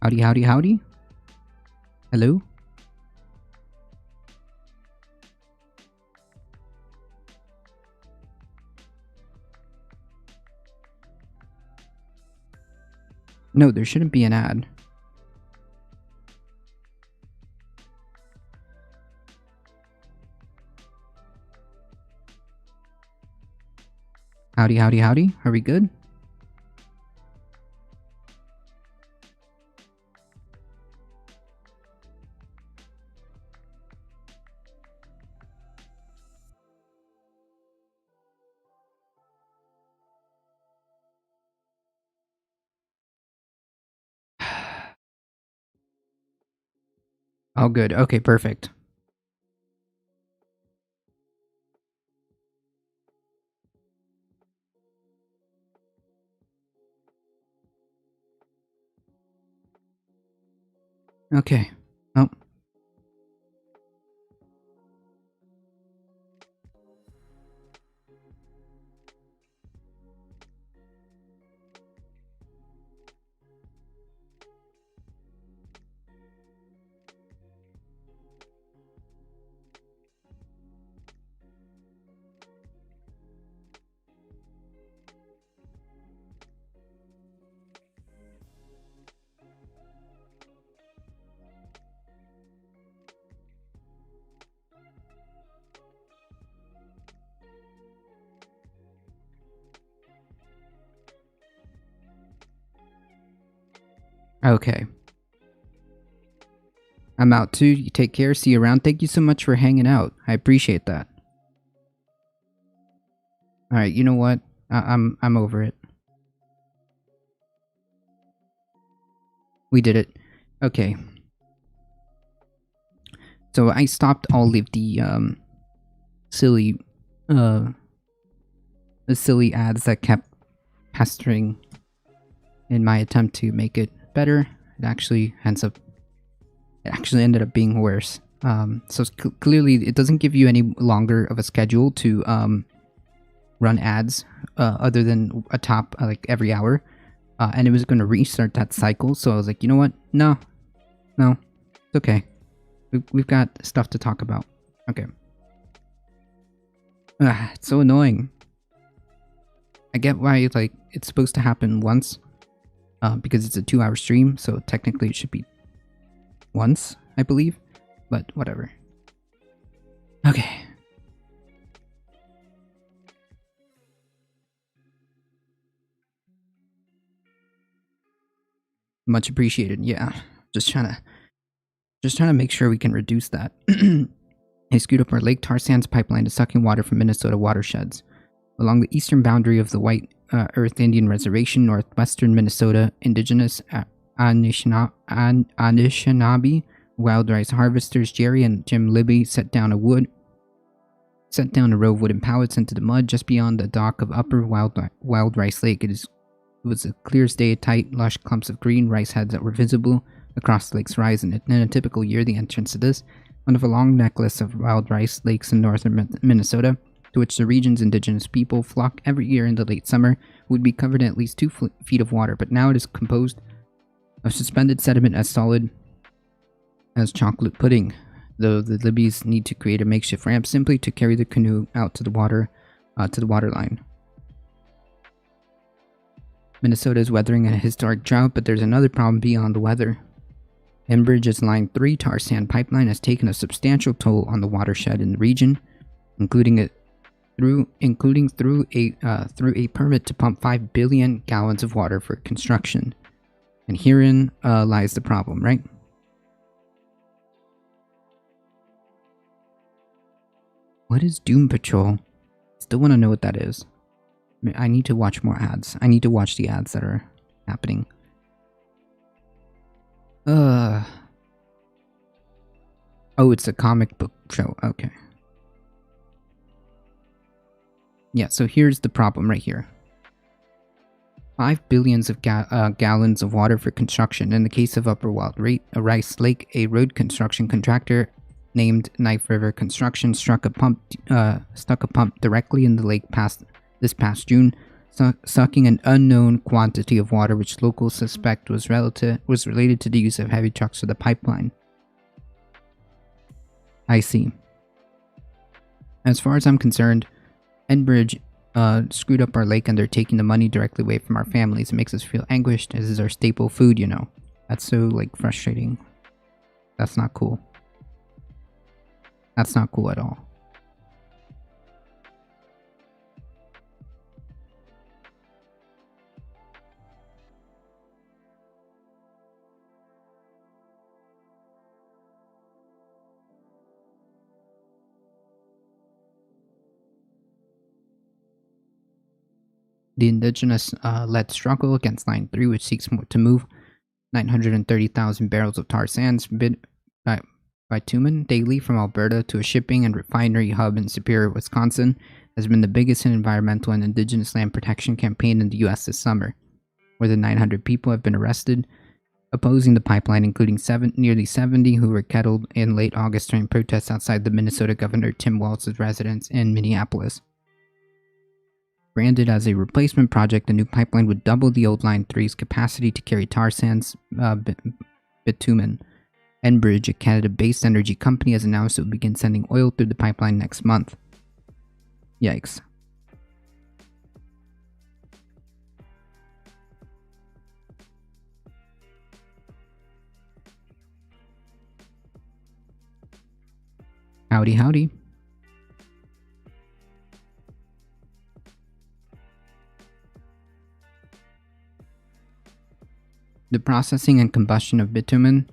Howdy, howdy, howdy. Hello? No, there shouldn't be an ad. Howdy, howdy, howdy. Are we good? Oh, good. Okay, perfect. Okay. Oh. Okay. I'm out too. You take care. See you around. Thank you so much for hanging out. I appreciate that. Alright, you know what? I'm over it. We did it. Okay. So I stopped all of the silly ads that kept pestering in my attempt to make it better. It actually ended up being worse. So clearly it doesn't give you any longer of a schedule to run ads other than a top like every hour. And it was going to restart that cycle. So I was like, you know what? No, it's okay. We've got stuff to talk about. Okay. It's so annoying. I get why like it's supposed to happen once, because it's a 2-hour stream. So technically it should be once, I believe. But whatever. Okay. Much appreciated. Yeah. Just trying to make sure we can reduce that. They screwed up our Lake Tar Sands pipeline to sucking water from Minnesota watersheds. Along the eastern boundary of the White Earth Indian Reservation, northwestern Minnesota, indigenous Anishinaabe wild rice harvesters Jerry and Jim Libby set down a row of wooden pallets into the mud just beyond the dock of Upper Wild Rice Lake. It was a clear as day, tight, lush clumps of green rice heads that were visible across the lake's horizon. In a typical year, the entrance to this, one of a long necklace of wild rice lakes in northern Minnesota, to which the region's indigenous people flock every year in the late summer, would be covered in at least 2 feet of water, but now it is composed of suspended sediment as solid as chocolate pudding. Though the Libbies need to create a makeshift ramp simply to carry the canoe out to the water line. Minnesota is weathering a historic drought, but there's another problem beyond the weather. Enbridge's Line 3 tar sand pipeline has taken a substantial toll on the watershed in the region, including through a permit to pump 5 billion gallons of water for construction. And herein lies the problem, right? What is Doom Patrol? Still want to know what that is. I need to watch more ads. I need to watch the ads that are happening. Oh, it's a comic book show. Okay. Yeah, so here's the problem right here. 5 billions of gallons of water for construction. In the case of Upper Wild Rice Lake, a road construction contractor named Knife River Construction stuck a pump directly in the lake this past June, sucking an unknown quantity of water which locals suspect was related to the use of heavy trucks for the pipeline. I see. As far as I'm concerned, Enbridge screwed up our lake and they're taking the money directly away from our families. It makes us feel anguished. This is our staple food, you know. That's so, like, frustrating. That's not cool. That's not cool at all. The indigenous-led struggle against Line 3, which seeks to move 930,000 barrels of tar sands bitumen daily from Alberta to a shipping and refinery hub in Superior, Wisconsin, has been the biggest environmental and indigenous land protection campaign in the U.S. this summer. More than 900 people have been arrested opposing the pipeline, including nearly 70 who were kettled in late August during protests outside the Minnesota Governor Tim Walz's residence in Minneapolis. Branded as a replacement project, the new pipeline would double the old Line 3's capacity to carry tar sands bitumen. Enbridge, a Canada-based energy company, has announced it will begin sending oil through the pipeline next month. Yikes. Howdy, howdy. The processing and combustion of bitumen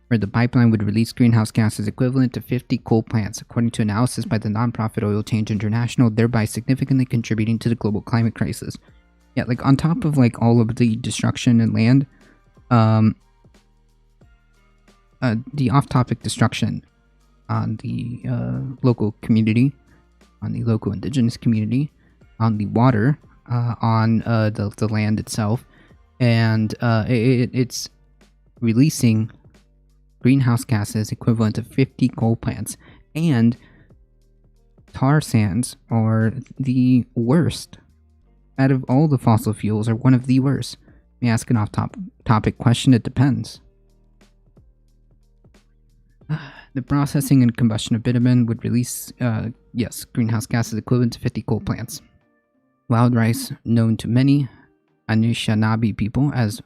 for the pipeline would release greenhouse gases equivalent to 50 coal plants, according to analysis by the nonprofit Oil Change International, thereby significantly contributing to the global climate crisis. Yeah, like, on top of, like, all of the destruction in land, the off-topic destruction on the local community, on the local indigenous community, on the water, on the land itself, and it's releasing greenhouse gases equivalent to 50 coal plants. And tar sands are the worst. Out of all the fossil fuels, are one of the worst. Let me ask an off-topic question. It depends. The processing and combustion of bitumen would release, greenhouse gases equivalent to 50 coal plants. Wild rice, known to many Anishinaabe people as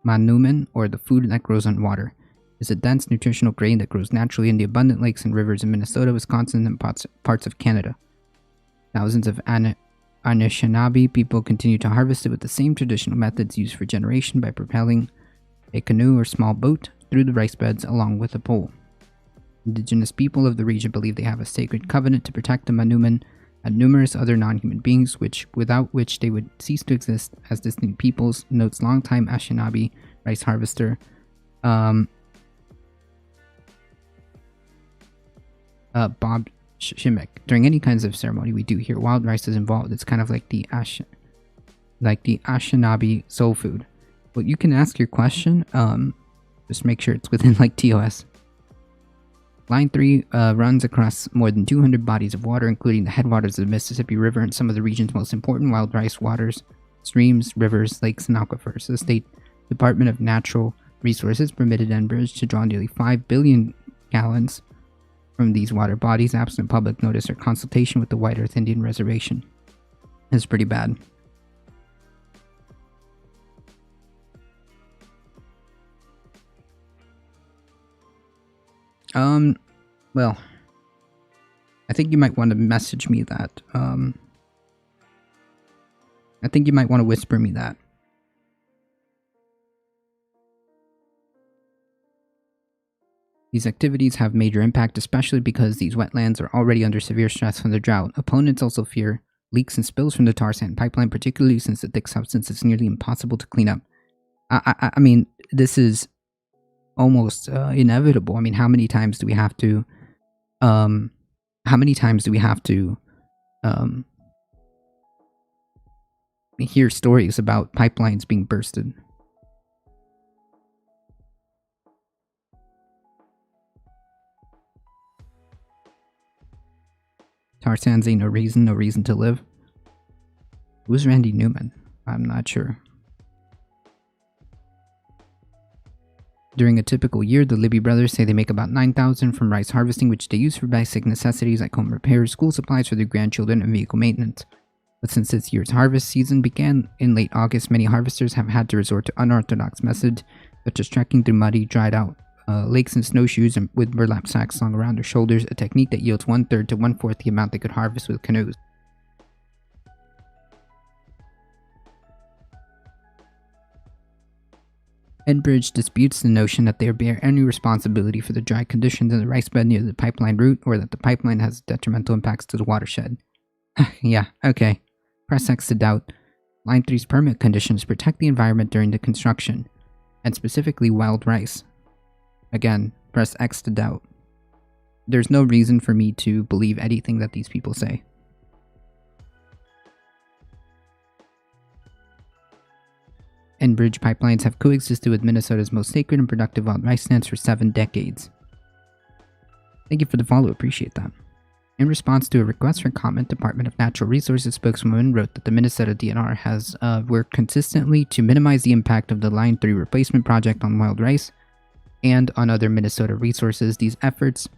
manumen, or the food that grows on water, is a dense nutritional grain that grows naturally in the abundant lakes and rivers in Minnesota, Wisconsin, and parts of Canada. Thousands of Anishinaabe people continue to harvest it with the same traditional methods used for generation by propelling a canoe or small boat through the rice beds along with a pole. Indigenous people of the region believe they have a sacred covenant to protect the manumen and numerous other non-human beings, without which they would cease to exist as distinct peoples, notes longtime Anishinaabe rice harvester Bob Shimek. During any kinds of ceremony we do here, wild rice is involved. It's kind of like the Anishinaabe soul food. Well, you can ask your question. Just make sure it's within, like, TOS. Line 3 runs across more than 200 bodies of water, including the headwaters of the Mississippi River and some of the region's most important wild rice waters, streams, rivers, lakes, and aquifers. The State Department of Natural Resources permitted Enbridge to draw nearly 5 billion gallons from these water bodies, absent public notice or consultation with the White Earth Indian Reservation. It's pretty bad. Well, I think you might want to message me that. I think you might want to whisper me that. These activities have major impact, especially because these wetlands are already under severe stress from the drought. Opponents also fear leaks and spills from the tar sand pipeline, particularly since the thick substance is nearly impossible to clean up. I mean, this is almost inevitable. I mean, how many times do we have to hear stories about pipelines being bursted? Tar sands ain't no reason to live. Who's Randy Newman? I'm not sure. During a typical year, the Libby brothers say they make about $9,000 from rice harvesting, which they use for basic necessities like home repairs, school supplies for their grandchildren, and vehicle maintenance. But since this year's harvest season began in late August, many harvesters have had to resort to unorthodox methods, such as trekking through muddy, dried-out lakes in snowshoes and with burlap sacks slung around their shoulders, a technique that yields 1/3 to 1/4 the amount they could harvest with canoes. Enbridge disputes the notion that they bear any responsibility for the dry conditions in the rice bed near the pipeline route, or that the pipeline has detrimental impacts to the watershed. Yeah, okay. Press X to doubt. Line 3's permit conditions protect the environment during the construction, and specifically wild rice. Again, press X to doubt. There's no reason for me to believe anything that these people say. Enbridge pipelines have coexisted with Minnesota's most sacred and productive wild rice stands for 7 decades. Thank you for the follow, appreciate that. In response to a request for comment, Department of Natural Resources spokeswoman wrote that the Minnesota DNR has worked consistently to minimize the impact of the Line 3 replacement project on wild rice and on other Minnesota resources. These efforts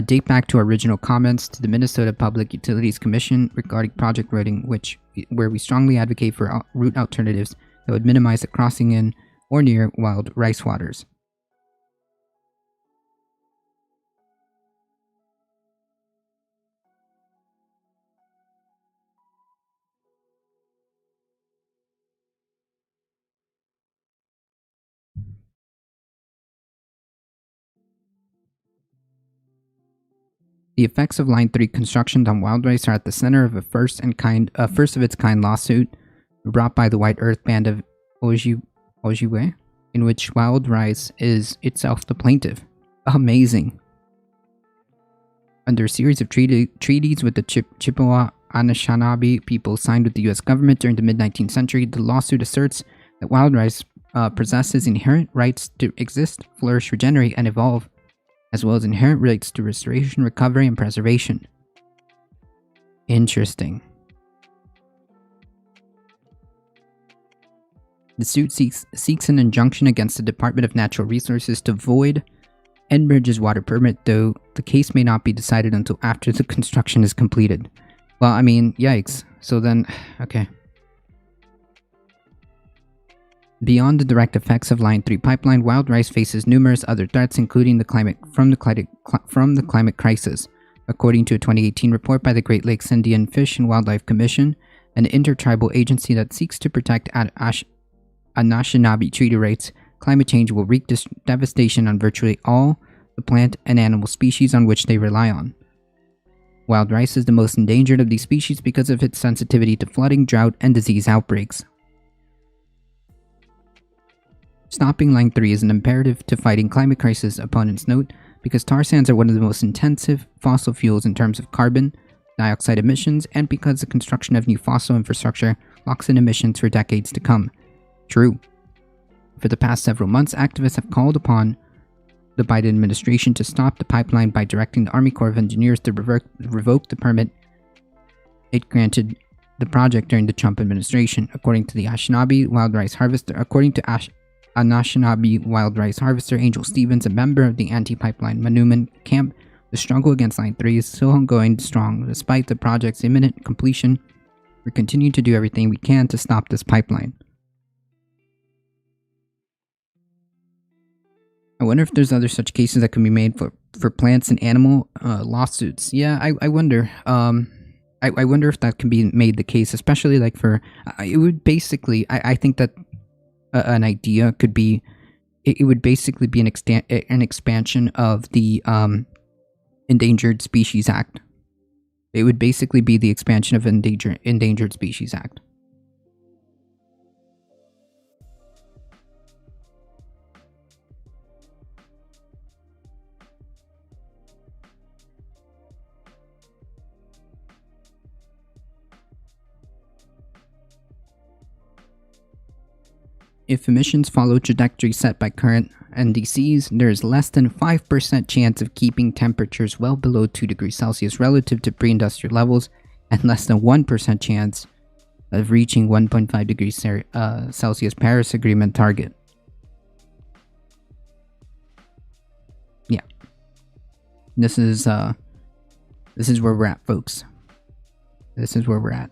date back to our original comments to the Minnesota Public Utilities Commission regarding project routing, where we strongly advocate for route alternatives that would minimize the crossing in or near wild rice waters. The effects of Line 3 construction on wild rice are at the center of a first of its kind lawsuit brought by the White Earth Band of Ojibwe, in which wild rice is itself the plaintiff. Amazing. Under a series of treaties with the Chippewa Anishinaabe people signed with the U.S. government during the mid-19th century, the lawsuit asserts that wild rice possesses inherent rights to exist, flourish, regenerate, and evolve, as well as inherent rights to restoration, recovery, and preservation. Interesting. The suit seeks an injunction against the Department of Natural Resources to void Enbridge's water permit, though the case may not be decided until after the construction is completed. Well, I mean, yikes. So then, okay. Beyond the direct effects of Line 3 pipeline, wild rice faces numerous other threats, including the climate crisis. According to a 2018 report by the Great Lakes Indian Fish and Wildlife Commission, an intertribal agency that seeks to protect Anishinaabe treaty rights, climate change will wreak devastation on virtually all the plant and animal species on which they rely on. Wild rice is the most endangered of these species because of its sensitivity to flooding, drought, and disease outbreaks. Stopping Line 3 is an imperative to fighting climate crisis, opponents note, because tar sands are one of the most intensive fossil fuels in terms of carbon dioxide emissions, and because the construction of new fossil infrastructure locks in emissions for decades to come. True. For the past several months, activists have called upon the Biden administration to stop the pipeline by directing the Army Corps of Engineers to revoke the permit it granted the project during the Trump administration. According to the Anishinaabe wild rice harvester, Anishinaabe wild rice harvester Angel Stevens, a member of the anti-pipeline Manuman camp, the struggle against Line 3 is still ongoing strong. Despite the project's imminent completion, we continue to do everything we can to stop this pipeline. I wonder if there's other such cases that can be made for plants and animal lawsuits. Yeah, I wonder. I wonder if that can be made the case, especially like for it would basically. I think that an idea could be it would basically be an expansion of the Endangered Species Act. It would basically be the expansion of Endangered Species Act. If emissions follow trajectory set by current NDCs, there's less than 5% chance of keeping temperatures well below 2 degrees Celsius relative to pre-industrial levels, and less than 1% chance of reaching 1.5 degrees Celsius Paris Agreement target. Yeah. This is where we're at, folks. This is where we're at.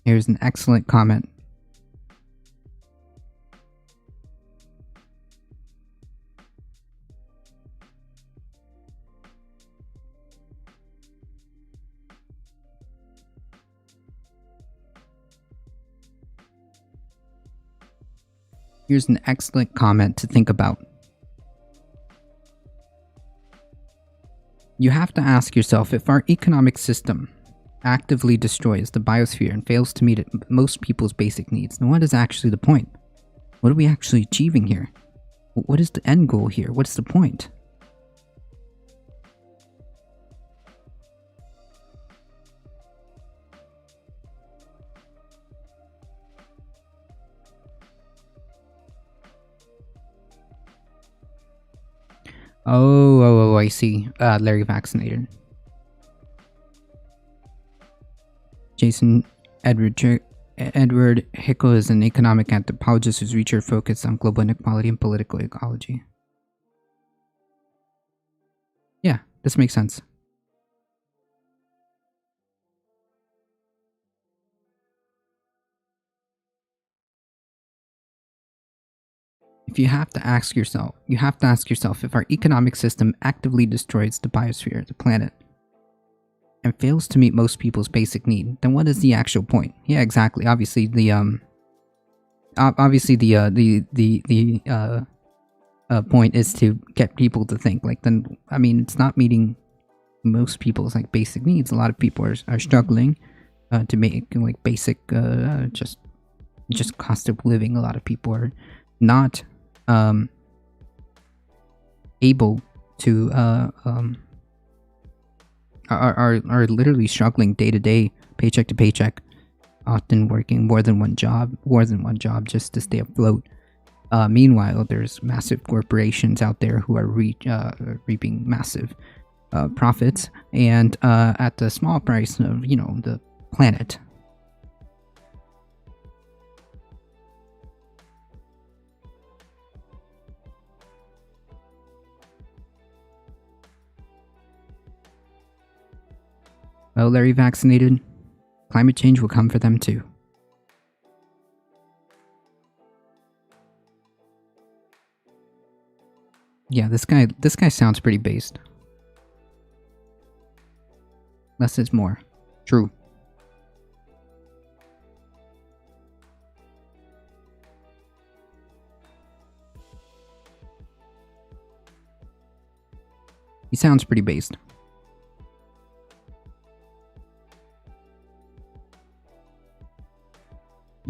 Here's an excellent comment. Here's an excellent comment to think about. You have to ask yourself, if our economic system actively destroys the biosphere and fails to meet most people's basic needs, then what is actually the point? What are we actually achieving here? What is the end goal here? What's the point? Oh, I see. Larry vaccinated. Jason Edward Hickel is an economic anthropologist whose research focused on global inequality and political ecology. Yeah, this makes sense. You have to ask yourself if our economic system actively destroys the biosphere, the planet, and fails to meet most people's basic need, then what is the actual point? Yeah, exactly. Obviously, the point is to get people to think. Like, then, I mean, it's not meeting most people's like basic needs. A lot of people are struggling to make like basic just cost of living. A lot of people are not able to are literally struggling day to day, paycheck to paycheck, often working more than one job just to stay afloat. Meanwhile, there's massive corporations out there who are reaping massive profits, and at the small price of, you know, the planet. Well, Larry vaccinated, climate change will come for them too. Yeah, this guy sounds pretty based. Less is more. True. He sounds pretty based.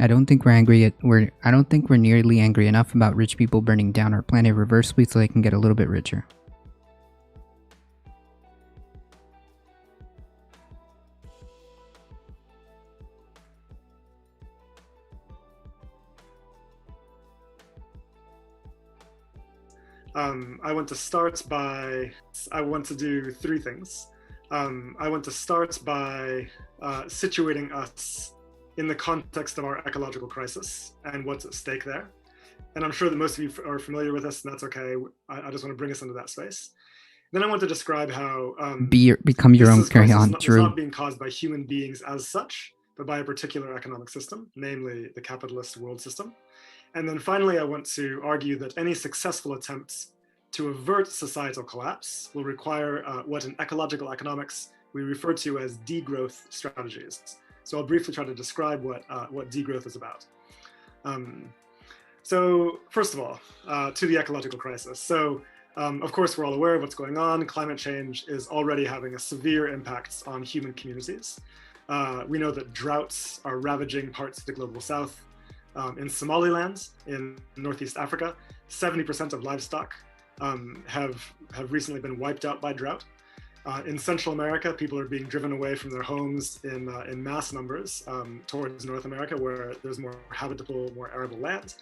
I don't think we're nearly angry enough about rich people burning down our planet irreversibly so they can get a little bit richer. I want to do three things. I want to start by situating us in the context of our ecological crisis and what's at stake there. And I'm sure that most of you are familiar with this, and that's okay. I just want to bring us into that space. Then I want to describe how become your own carry-on. It's not being caused by human beings as such, but by a particular economic system, namely the capitalist world system. And then finally, I want to argue that any successful attempts to avert societal collapse will require what in ecological economics we refer to as degrowth strategies. So I'll briefly try to describe what degrowth is about. So first of all, to the ecological crisis. So of course, we're all aware of what's going on. Climate change is already having a severe impact on human communities. We know that droughts are ravaging parts of the global south. In Somaliland, in Northeast Africa, 70% of livestock have recently been wiped out by drought. In Central America, people are being driven away from their homes in mass numbers towards North America, where there's more habitable, more arable land.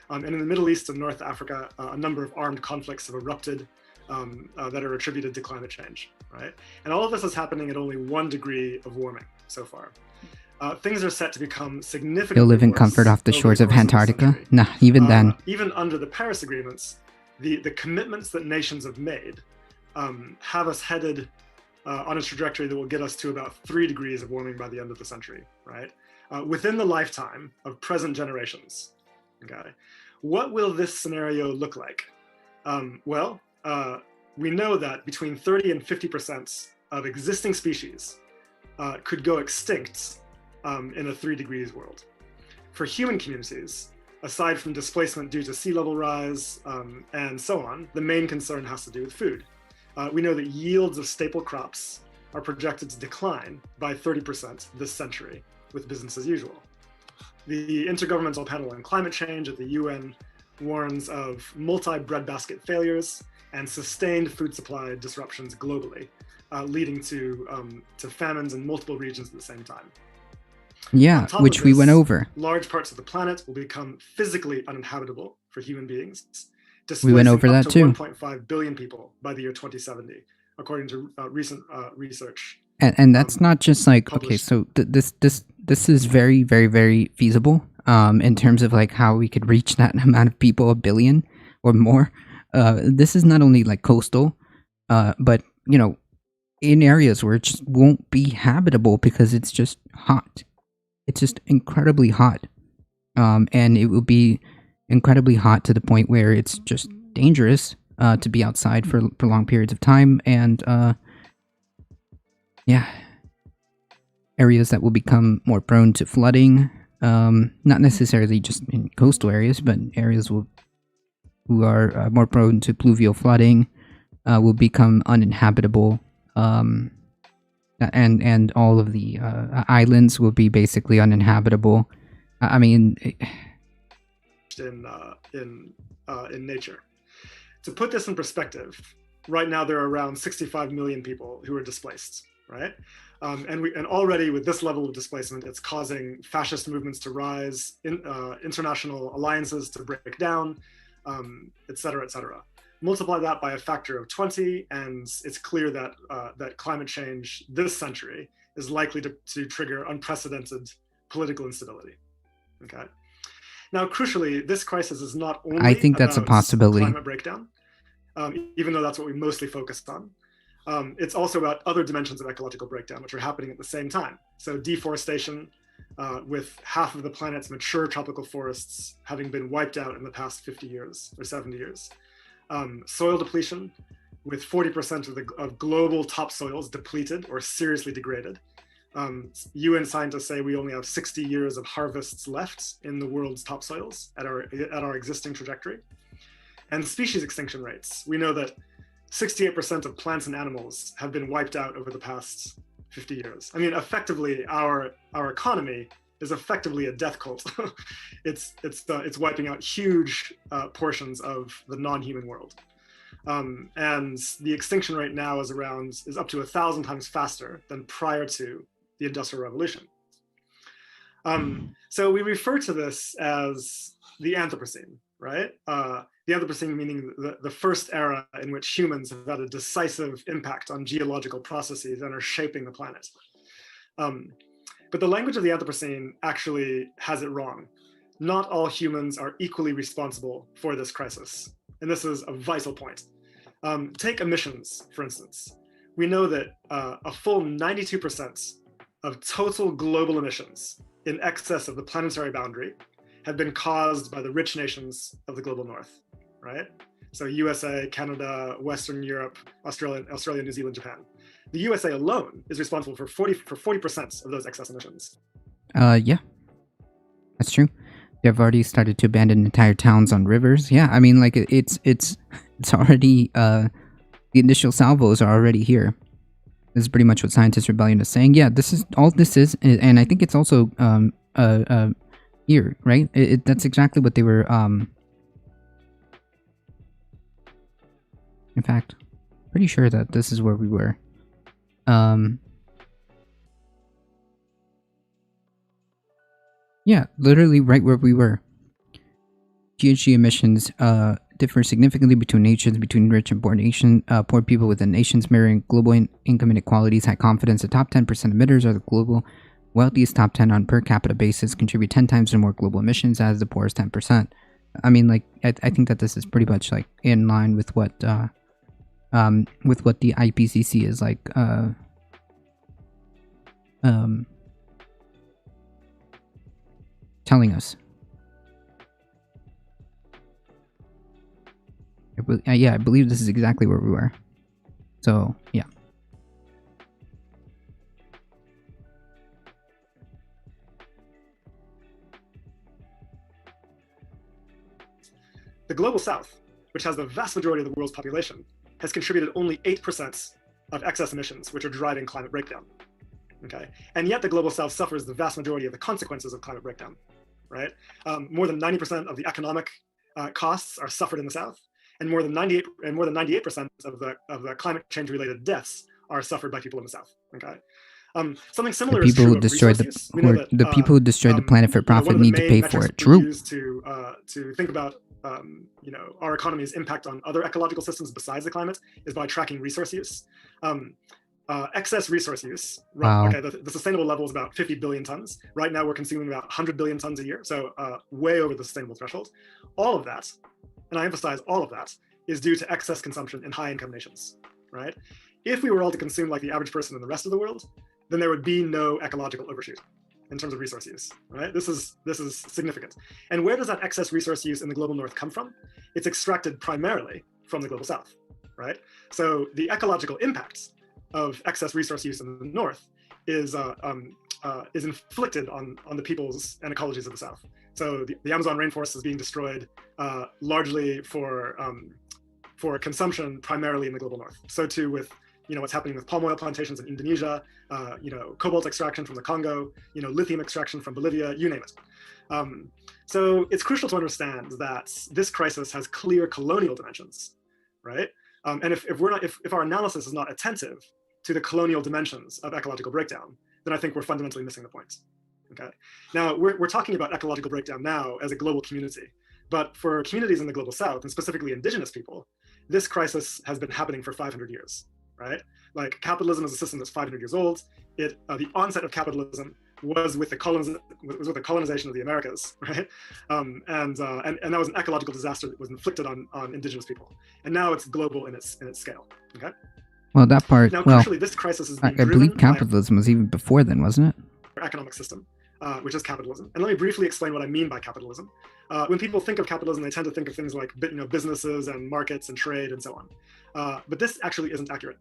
And in the Middle East and North Africa, a number of armed conflicts have erupted that are attributed to climate change, right? And all of this is happening at only 1 degree of warming so far. Things are set to become significantly You'll live in worse comfort off the over shores of course this Antarctica? century. Nah, even then. Even under the Paris agreements, the commitments that nations have made have us headed on a trajectory that will get us to about 3 degrees of warming by the end of the century, right? Within the lifetime of present generations, okay? What will this scenario look like? We know that between 30 and 50% of existing species could go extinct in a 3 degrees world. For human communities, aside from displacement due to sea level rise and so on, the main concern has to do with food. We know that yields of staple crops are projected to decline by 30% this century with business as usual. The Intergovernmental Panel on Climate Change at the UN warns of multi-breadbasket failures and sustained food supply disruptions globally, leading to famines in multiple regions at the same time. Yeah, which we went over. Large parts of the planet will become physically uninhabitable for human beings. We went over that too. 1.5 billion people by the year 2070, according to recent research. And that's not just like published. Okay. So this is very, very, very feasible in terms of like how we could reach that amount of people, 1 billion or more. This is not only like coastal, but you know, in areas where it just won't be habitable because it's just hot. It's just incredibly hot, and it will be incredibly hot to the point where it's just dangerous to be outside for long periods of time, and yeah, areas that will become more prone to flooding, not necessarily just in coastal areas, but areas who are more prone to pluvial flooding will become uninhabitable, and all of the islands will be basically uninhabitable. I mean, in nature. To put this in perspective, right now there are around 65 million people who are displaced, right? And already with this level of displacement, it's causing fascist movements to rise, international alliances to break down, et cetera, et cetera. Multiply that by a factor of 20, and it's clear that that climate change this century is likely to trigger unprecedented political instability. Okay. Now, crucially, this crisis is not only I think that's a possibility. Climate breakdown, even though that's what we mostly focused on. It's also about other dimensions of ecological breakdown, which are happening at the same time. So deforestation, with half of the planet's mature tropical forests having been wiped out in the past 50 years or 70 years. Soil depletion, with 40% of global topsoils depleted or seriously degraded. UN scientists say we only have 60 years of harvests left in the world's topsoils at our existing trajectory. And species extinction rates. We know that 68% of plants and animals have been wiped out over the past 50 years. I mean, effectively, our economy is effectively a death cult. It's wiping out huge portions of the non-human world. And the extinction rate now is up to 1,000 times faster than prior to the Industrial Revolution. So we refer to this as the Anthropocene, right? The Anthropocene meaning the first era in which humans have had a decisive impact on geological processes and are shaping the planet. But the language of the Anthropocene actually has it wrong. Not all humans are equally responsible for this crisis. And this is a vital point. Take emissions, for instance. We know that a full 92% of total global emissions in excess of the planetary boundary have been caused by the rich nations of the global north, right? So USA, Canada, Western Europe, Australia, New Zealand, Japan. The USA alone is responsible for 40% of those excess emissions. Yeah, that's true. They've already started to abandon entire towns on rivers. Yeah, I mean, like it's already the initial salvos are already here. This is pretty much what Scientist Rebellion is saying. Yeah, this is all this is, and I think it's also here, right? That's exactly what they were. In fact, pretty sure that this is where we were. Yeah, literally right where we were. GHG emissions differ significantly between nations, between rich and poor people within nations, mirroring global income inequalities. High confidence, the top 10% emitters are the global wealthiest top 10 on per capita basis, contribute 10 times to more global emissions as the poorest 10%. I mean, like, I think that this is pretty much like in line with what the IPCC is like telling us. Yeah, I believe this is exactly where we were. So, yeah. The global south, which has the vast majority of the world's population, has contributed only 8% of excess emissions, which are driving climate breakdown. Okay, and yet the global south suffers the vast majority of the consequences of climate breakdown, right? More than 90% of the economic costs are suffered in the south, and more than 98% of the climate change related deaths are suffered by people in the south. Okay, something similar is true of resource use. We know that the people who destroyed the planet for profit need to pay for it. True. Used to think about our economy's impact on other ecological systems besides the climate is by tracking resource use. Excess resource use. Wow. Okay, the sustainable level is about 50 billion tons. Right now, we're consuming about 100 billion tons a year, so way over the sustainable threshold. All of that, and I emphasize all of that, is due to excess consumption in high-income nations. Right? If we were all to consume like the average person in the rest of the world, then there would be no ecological overshoot in terms of resource use. Right? This is significant. And where does that excess resource use in the global north come from? It's extracted primarily from the global south. Right? So the ecological impacts of excess resource use in the north is inflicted on the peoples and ecologies of the south. So the Amazon rainforest is being destroyed largely for consumption, primarily in the global north. So too with what's happening with palm oil plantations in Indonesia, cobalt extraction from the Congo, lithium extraction from Bolivia, you name it. So it's crucial to understand that this crisis has clear colonial dimensions, right? And if our analysis is not attentive to the colonial dimensions of ecological breakdown, then I think we're fundamentally missing the point. Okay. Now we're talking about ecological breakdown now as a global community, but for communities in the global south and specifically indigenous people, this crisis has been happening for 500 years, right? Like capitalism is a system that's 500 years old. The onset of capitalism was with the colonization of the Americas, right? And that was an ecological disaster that was inflicted on indigenous people, and now it's global in its scale. Okay. Well, that part. Now, crucially, this crisis is being I believe capitalism was even before then, wasn't it? Our economic system, which is capitalism. And let me briefly explain what I mean by capitalism. When people think of capitalism, they tend to think of things like businesses and markets and trade and so on. But this actually isn't accurate.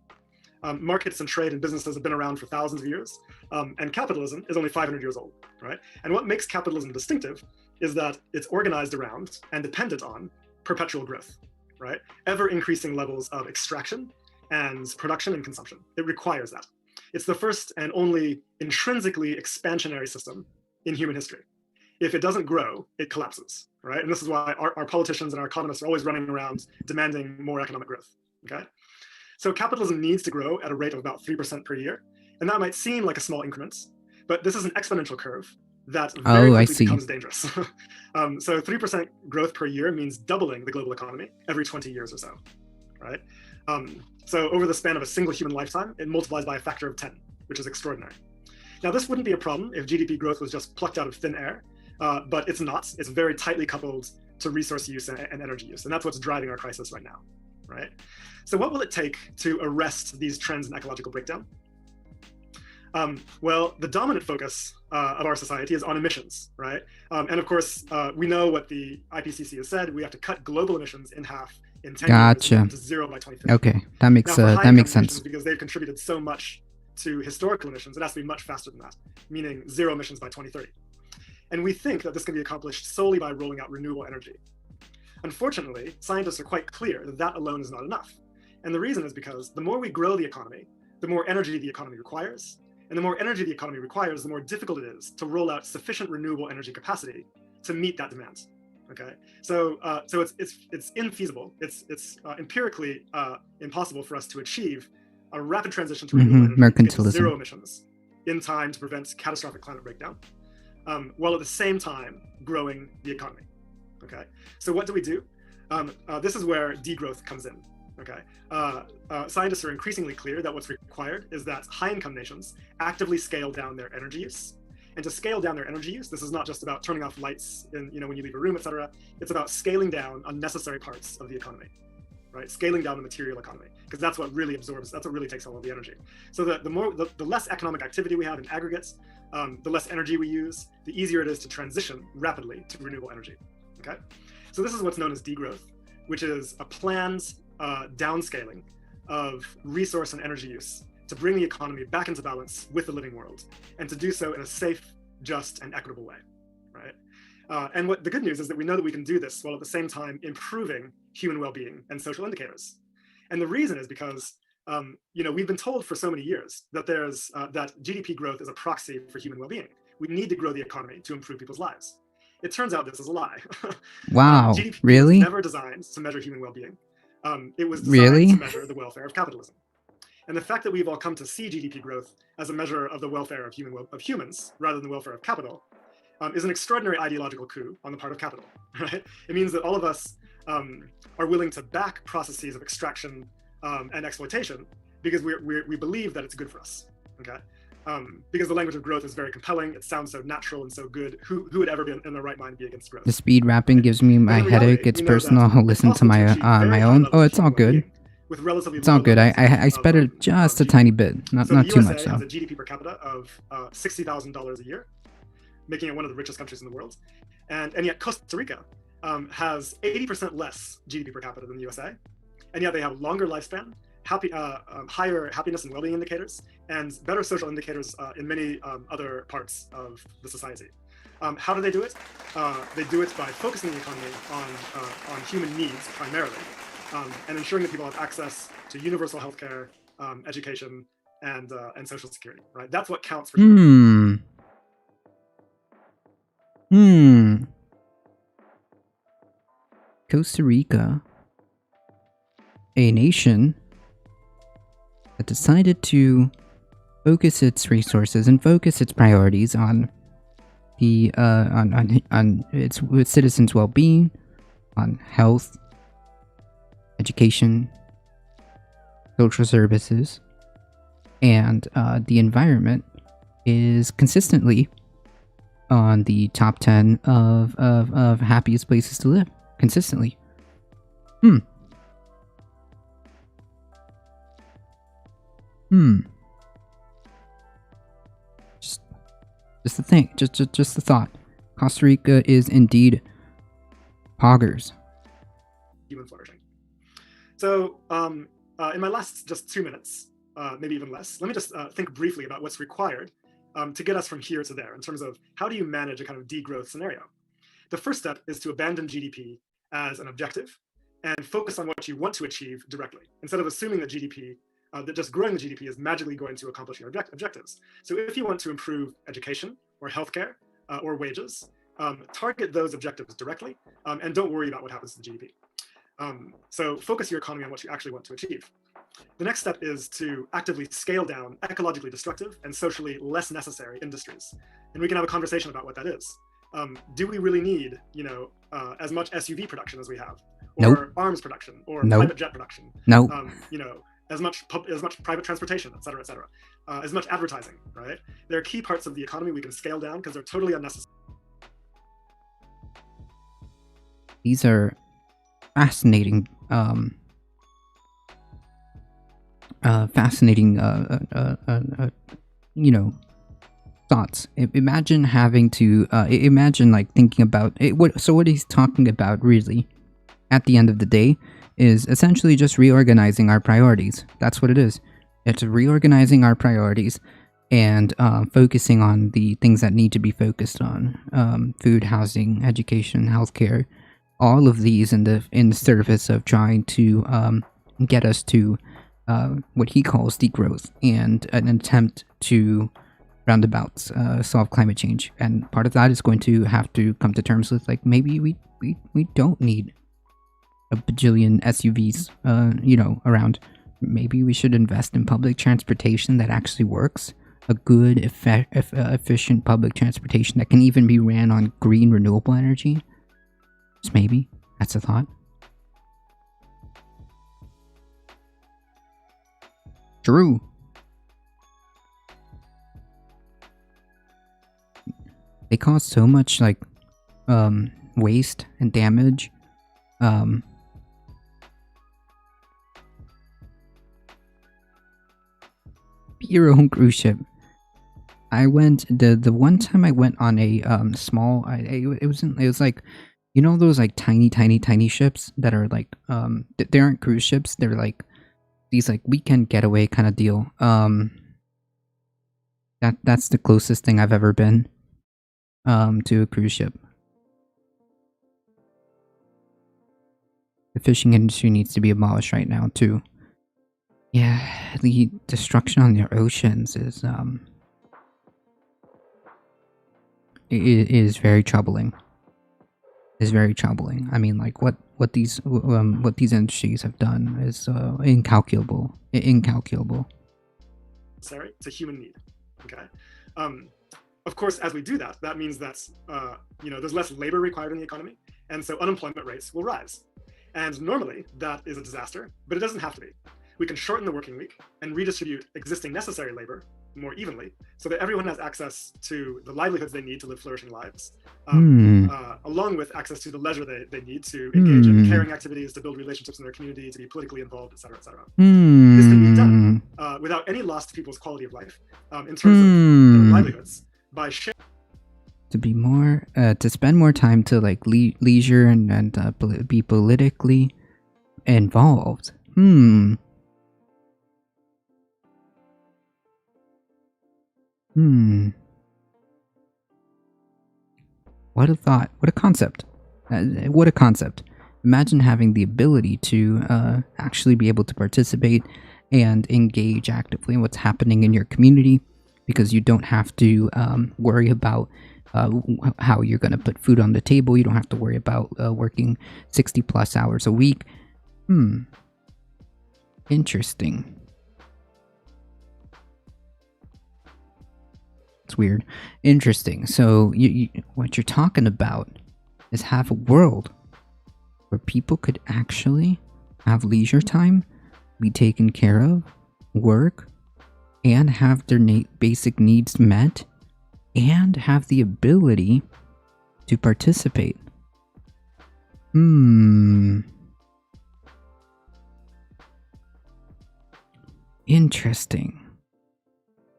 Markets and trade and businesses have been around for thousands of years, and capitalism is only 500 years old, right? And what makes capitalism distinctive is that it's organized around and dependent on perpetual growth, right? Ever increasing levels of extraction and production and consumption. It requires that. It's the first and only intrinsically expansionary system in human history. If it doesn't grow, it collapses, right? And this is why our politicians and our economists are always running around demanding more economic growth, okay? So capitalism needs to grow at a rate of about 3% per year. And that might seem like a small increment, but this is an exponential curve that very quickly becomes dangerous. So 3% growth per year means doubling the global economy every 20 years or so, right? So over the span of a single human lifetime, it multiplies by a factor of 10, which is extraordinary. Now, this wouldn't be a problem if GDP growth was just plucked out of thin air, but it's not. It's very tightly coupled to resource use and energy use, and that's what's driving our crisis right now, right? So what will it take to arrest these trends in ecological breakdown? Well, the dominant focus of our society is on emissions, right? And of course, we know what the IPCC has said. We have to cut global emissions in half in 10 years to zero by 2050. Okay, that makes sense. Because they've contributed so much to historical emissions, it has to be much faster than that, meaning zero emissions by 2030. And we think that this can be accomplished solely by rolling out renewable energy. Unfortunately, scientists are quite clear that that alone is not enough. And the reason is because the more we grow the economy, the more energy the economy requires. And the more energy the economy requires, the more difficult it is to roll out sufficient renewable energy capacity to meet that demand. Okay, so it's infeasible. It's empirically impossible for us to achieve a rapid transition to renewable energy, mercantilism, zero emissions in time to prevent catastrophic climate breakdown, while at the same time growing the economy. Okay, so what do we do? This is where degrowth comes in. Okay, scientists are increasingly clear that what's required is that high-income nations actively scale down their energy use. And to scale down their energy use, this is not just about turning off lights when you leave a room, etc. It's about scaling down unnecessary parts of the economy, right? Scaling down the material economy, because that's what really takes all of the energy. So the less economic activity we have in aggregates, the less energy we use, the easier it is to transition rapidly to renewable energy. Okay, so this is what's known as degrowth, which is a planned downscaling of resource and energy use to bring the economy back into balance with the living world, and to do so in a safe, just, and equitable way, right? And what the good news is that we know that we can do this while at the same time improving human well-being and social indicators. And the reason is because we've been told for so many years that that GDP growth is a proxy for human well-being. We need to grow the economy to improve people's lives. It turns out this is a lie. Wow, GDP really? was never designed to measure human well-being. It was designed to measure the welfare of capitalism. And the fact that we've all come to see GDP growth as a measure of the welfare of humans rather than the welfare of capital is an extraordinary ideological coup on the part of capital. Right? It means that all of us are willing to back processes of extraction and exploitation because we believe that it's good for us. Okay, because the language of growth is very compelling. It sounds so natural and so good. Who would ever be in their right mind be against growth? The speed rapping gives me my headache. It's personal. I'll listen to my own. Oh, it's all good. It's all good. I sped it just a tiny bit, not too much. So the USA has a GDP per capita of $60,000 a year, making it one of the richest countries in the world, and yet Costa Rica has 80% less GDP per capita than the USA, and yet they have longer lifespan, higher happiness and well-being indicators, and better social indicators in many other parts of the society. How do they do it? They do it by focusing the economy on human needs primarily, and ensuring that people have access to universal healthcare, education, and social security. Right, that's what counts for. Costa Rica, a nation that decided to focus its resources and focus its priorities on the on its citizens' well-being, on health, education, social services, and the environment, is consistently on the top 10 of happiest places to live. Consistently. Just the thing. Just the thought. Costa Rica is indeed poggers. Human flourishing. So, in my last just 2 minutes, maybe even less, let me just think briefly about what's required to get us from here to there in terms of how do you manage a kind of degrowth scenario. The first step is to abandon GDP as an objective and focus on what you want to achieve directly, instead of assuming that that just growing the GDP is magically going to accomplish your objectives. So if you want to improve education or healthcare or wages, target those objectives directly and don't worry about what happens to the GDP. So focus your economy on what you actually want to achieve. The next step is to actively scale down ecologically destructive and socially less necessary industries. And we can have a conversation about what that is. Do we really need, as much SUV production as we have, or arms production, or private jet production? As much private transportation, et cetera, as much advertising, right? There are key parts of the economy we can scale down because they're totally unnecessary. These are fascinating, thoughts. Imagine having to, thinking about it. So what he's talking about really, at the end of the day, is essentially just reorganizing our priorities. That's what it is. It's reorganizing our priorities and focusing on the things that need to be focused on. Food, housing, education, healthcare, all of these in the service of trying to get us to what he calls degrowth and an attempt to roundabouts solve climate change. And part of that is going to have to come to terms with, like, maybe we don't need a bajillion SUVs, around. Maybe we should invest in public transportation that actually works. A good, efficient public transportation that can even be ran on green, renewable energy. Just maybe. That's a thought. True. They cause so much, like, waste and damage. Be your own cruise ship. I went the one time I went on a small. It was like, you know, those like tiny ships that are like they aren't cruise ships. They're like these like weekend getaway kind of deal. That's the closest thing I've ever been to a cruise ship. The fishing industry needs to be abolished right now too. Yeah, the destruction on the oceans is is very troubling. Is very troubling. I mean, like what these industries have done is incalculable. Incalculable. Sorry, it's a human need. Okay. Of course, as we do that, that means that there's less labor required in the economy, and so unemployment rates will rise. And normally that is a disaster, but it doesn't have to be. We can shorten the working week and redistribute existing necessary labor more evenly so that everyone has access to the livelihoods they need to live flourishing lives, along with access to the leisure they need to engage in caring activities, to build relationships in their community, to be politically involved, etc., etc. This can be done without any loss to people's quality of life in terms of their livelihoods by sharing. To be more, to spend more time to like leisure and be politically involved. What a thought. What a concept. What a concept. Imagine having the ability to actually be able to participate and engage actively in what's happening in your community, because you don't have to worry about how you're going to put food on the table. You don't have to worry about working 60 plus hours a week. Interesting. It's weird. Interesting. So what you're talking about is have a world where people could actually have leisure time, be taken care of, work, and have their basic needs met, and have the ability to participate. Interesting.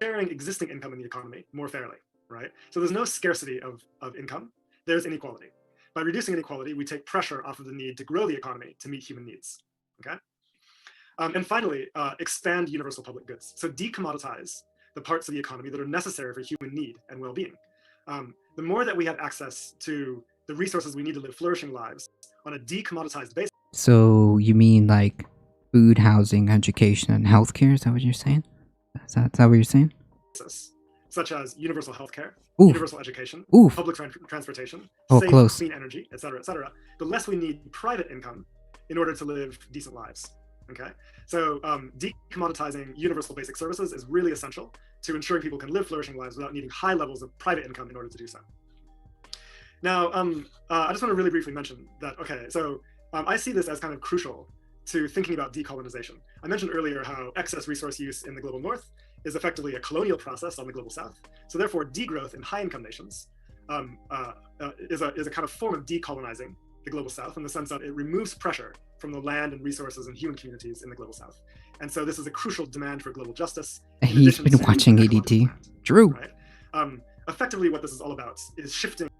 Sharing existing income in the economy more fairly, right? So there's no scarcity of income, there's inequality. By reducing inequality, we take pressure off of the need to grow the economy to meet human needs, okay? And finally, expand universal public goods. So decommoditize the parts of the economy that are necessary for human need and well-being. The more that we have access to the resources we need to live flourishing lives on a decommoditized basis. So you mean like food, housing, education, and healthcare? Is that what you're saying? Is that what you're saying? Such as universal healthcare, universal education, public transportation, safe, clean energy, etc., etc. The less we need private income in order to live decent lives. Okay, so decommoditizing universal basic services is really essential to ensuring people can live flourishing lives without needing high levels of private income in order to do so. Now, I just want to really briefly mention that, okay, so I see this as kind of crucial to thinking about decolonization. I mentioned earlier how excess resource use in the global north is effectively a colonial process on the global south. So therefore, degrowth in high-income nations is a kind of form of decolonizing the global south, in the sense that it removes pressure from the land and resources and human communities in the global south. And so this is a crucial demand for global justice. He's been watching ADT. True. Right? Effectively, what this is all about is shifting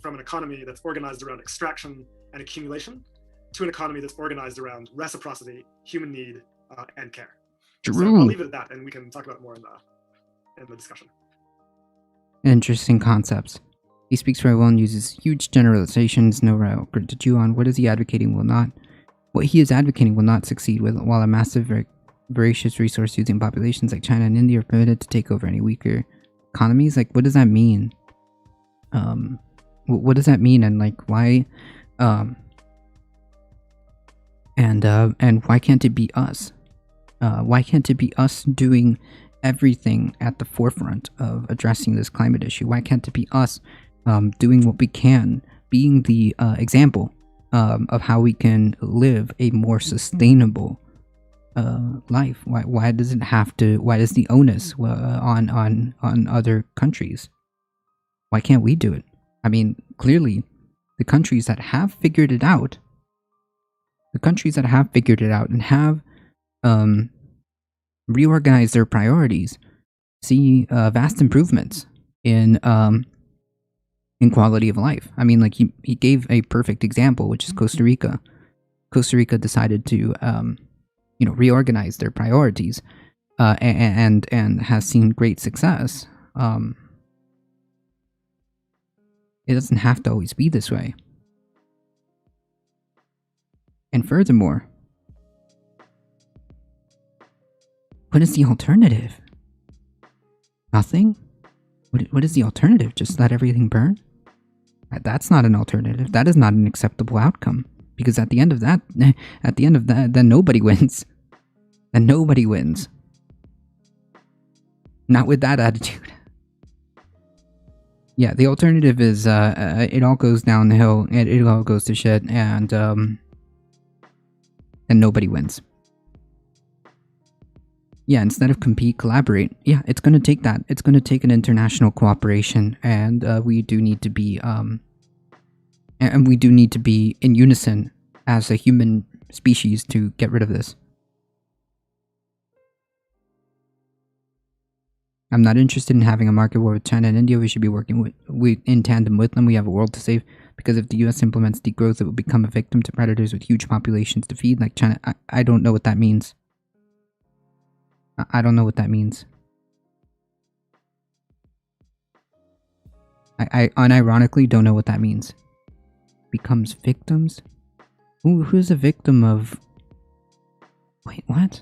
from an economy that's organized around extraction and accumulation to an economy that's organized around reciprocity, human need, and care. True. So I'll leave it at that, and we can talk about it more in the discussion. Interesting concepts. He speaks very well and uses huge generalizations, no route to chew on. What is he advocating will not? What he is advocating will not succeed with, while a massive, voracious resource-using populations like China and India are permitted to take over any weaker economies. Like, what does that mean? What does that mean? And like, why? And why can't it be us? Why can't it be us doing everything at the forefront of addressing this climate issue? Why can't it be us doing what we can, being the example of how we can live a more sustainable life? Why does it have to? Why does the onus on other countries? Why can't we do it? I mean, clearly, the countries that have figured it out, and have reorganized their priorities, see vast improvements in quality of life. I mean, like he gave a perfect example, which is Costa Rica. Costa Rica decided to reorganize their priorities, and has seen great success. It doesn't have to always be this way. And furthermore, what is the alternative? Nothing? What is the alternative? Just let everything burn? That's not an alternative. That is not an acceptable outcome. Because at the end of that, then nobody wins. Then nobody wins. Not with that attitude. Yeah, the alternative is it all goes downhill, it all goes to shit, and nobody wins. Yeah, instead of compete, collaborate. Yeah, it's gonna take that. It's gonna take an international cooperation, and we do need to be in unison as a human species to get rid of this. I'm not interested in having a market war with China and India. We should be working in tandem with them. We have a world to save. Because if the US implements degrowth, it will become a victim to predators with huge populations to feed, like China. I don't know what that means. I don't know what that means. I unironically don't know what that means. Becomes victims? Who's a victim of... Wait, what?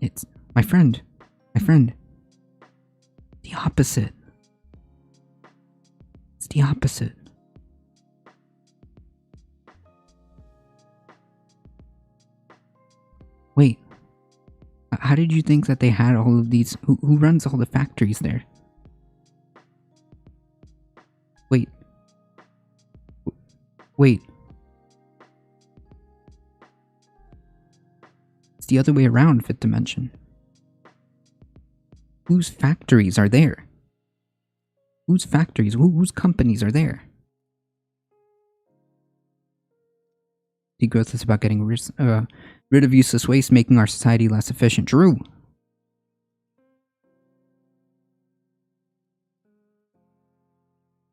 It's my friend. My friend. The opposite. It's the opposite. Wait. How did you think that they had all of these? Who runs all the factories there? Wait. Wait. It's the other way around, fifth dimension. Whose factories are there? Whose factories? Whose companies are there? Degrowth is about getting rid of useless waste, making our society less efficient. True.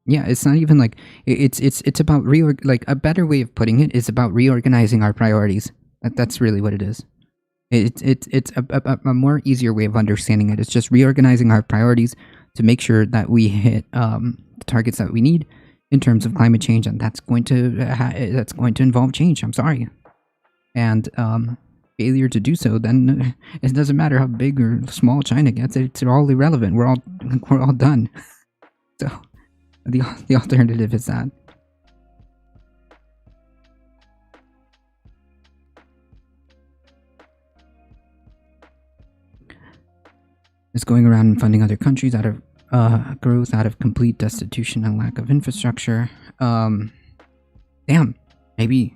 Yeah, it's not even like it's about like a better way of putting it is about reorganizing our priorities. That's really what it is. It's a more easier way of understanding it. It's just reorganizing our priorities to make sure that we hit the targets that we need in terms of climate change, and that's going to involve change. I'm sorry, and failure to do so, then it doesn't matter how big or small China gets. It's all irrelevant. We're all done. So the alternative is that. Is going around and funding other countries out of growth, out of complete destitution and lack of infrastructure. Damn, maybe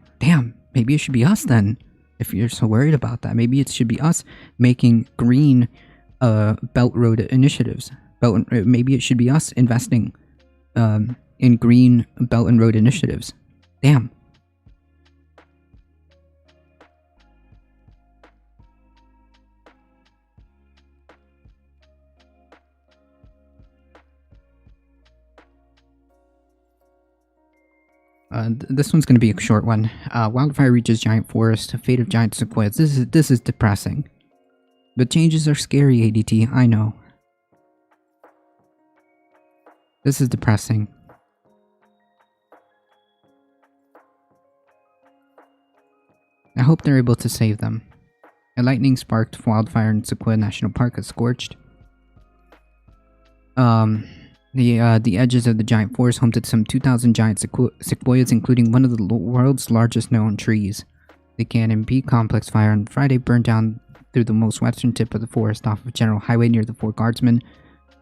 it should be us then. If you're so worried about that, maybe it should be us making green belt road initiatives. Maybe it should be us investing in green belt and road initiatives. Damn. This one's going to be a short one. Wildfire reaches giant forest. Fate of giant sequoias. This is depressing. But changes are scary, ADT. I know. This is depressing. I hope they're able to save them. A lightning-sparked wildfire in Sequoia National Park has scorched the edges of the giant forest, home to some 2,000 giant sequoias, including one of the world's largest known trees. The Cannon B complex fire on Friday burned down through the most western tip of the forest off of General Highway near the Fort Guardsman.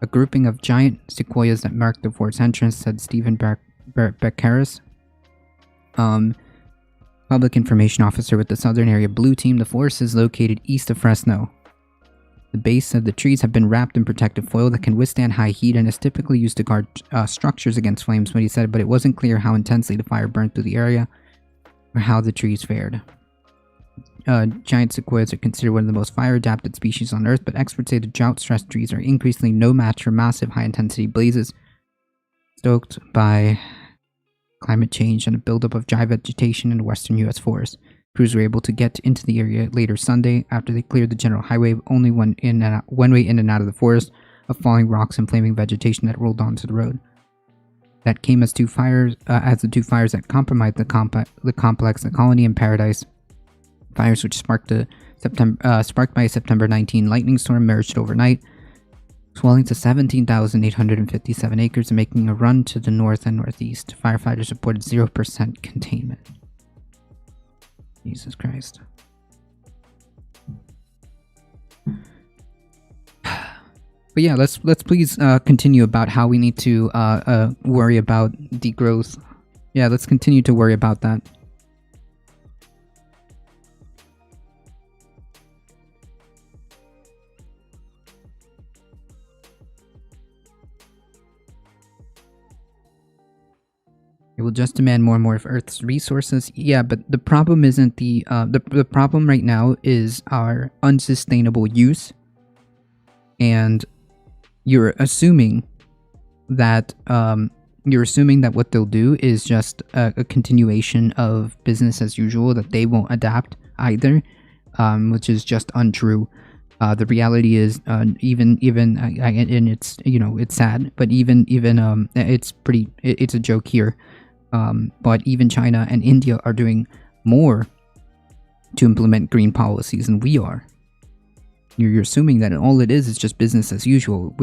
A grouping of giant sequoias that marked the fort's entrance, said Stephen Beccaris, public information officer with the Southern Area Blue Team. The forest is located east of Fresno. The base of the trees have been wrapped in protective foil that can withstand high heat and is typically used to guard structures against flames, but he said, but it wasn't clear how intensely the fire burned through the area or how the trees fared. Giant sequoias are considered one of the most fire-adapted species on Earth, but experts say the drought-stressed trees are increasingly no match for massive high-intensity blazes stoked by climate change and a buildup of dry vegetation in western U.S. forests. Crews were able to get into the area later Sunday after they cleared the general highway, only one way in and out of the forest of falling rocks and flaming vegetation that rolled onto the road. That came as the two fires that compromised the complex, the Colony and Paradise. Fires which sparked by a September 19 lightning storm emerged overnight, swelling to 17,857 acres and making a run to the north and northeast. Firefighters reported 0% containment. Jesus Christ. But yeah, let's please continue about how we need to worry about degrowth. Yeah, let's continue to worry about that. It will just demand more and more of Earth's resources. Yeah, but the problem isn't the problem right now is our unsustainable use. And you're assuming that what they'll do is just a continuation of business as usual, that they won't adapt either, which is just untrue. The reality is, and it's, it's sad, but it's a joke here. But even China and India are doing more to implement green policies than we are. You're assuming that all it is just business as usual.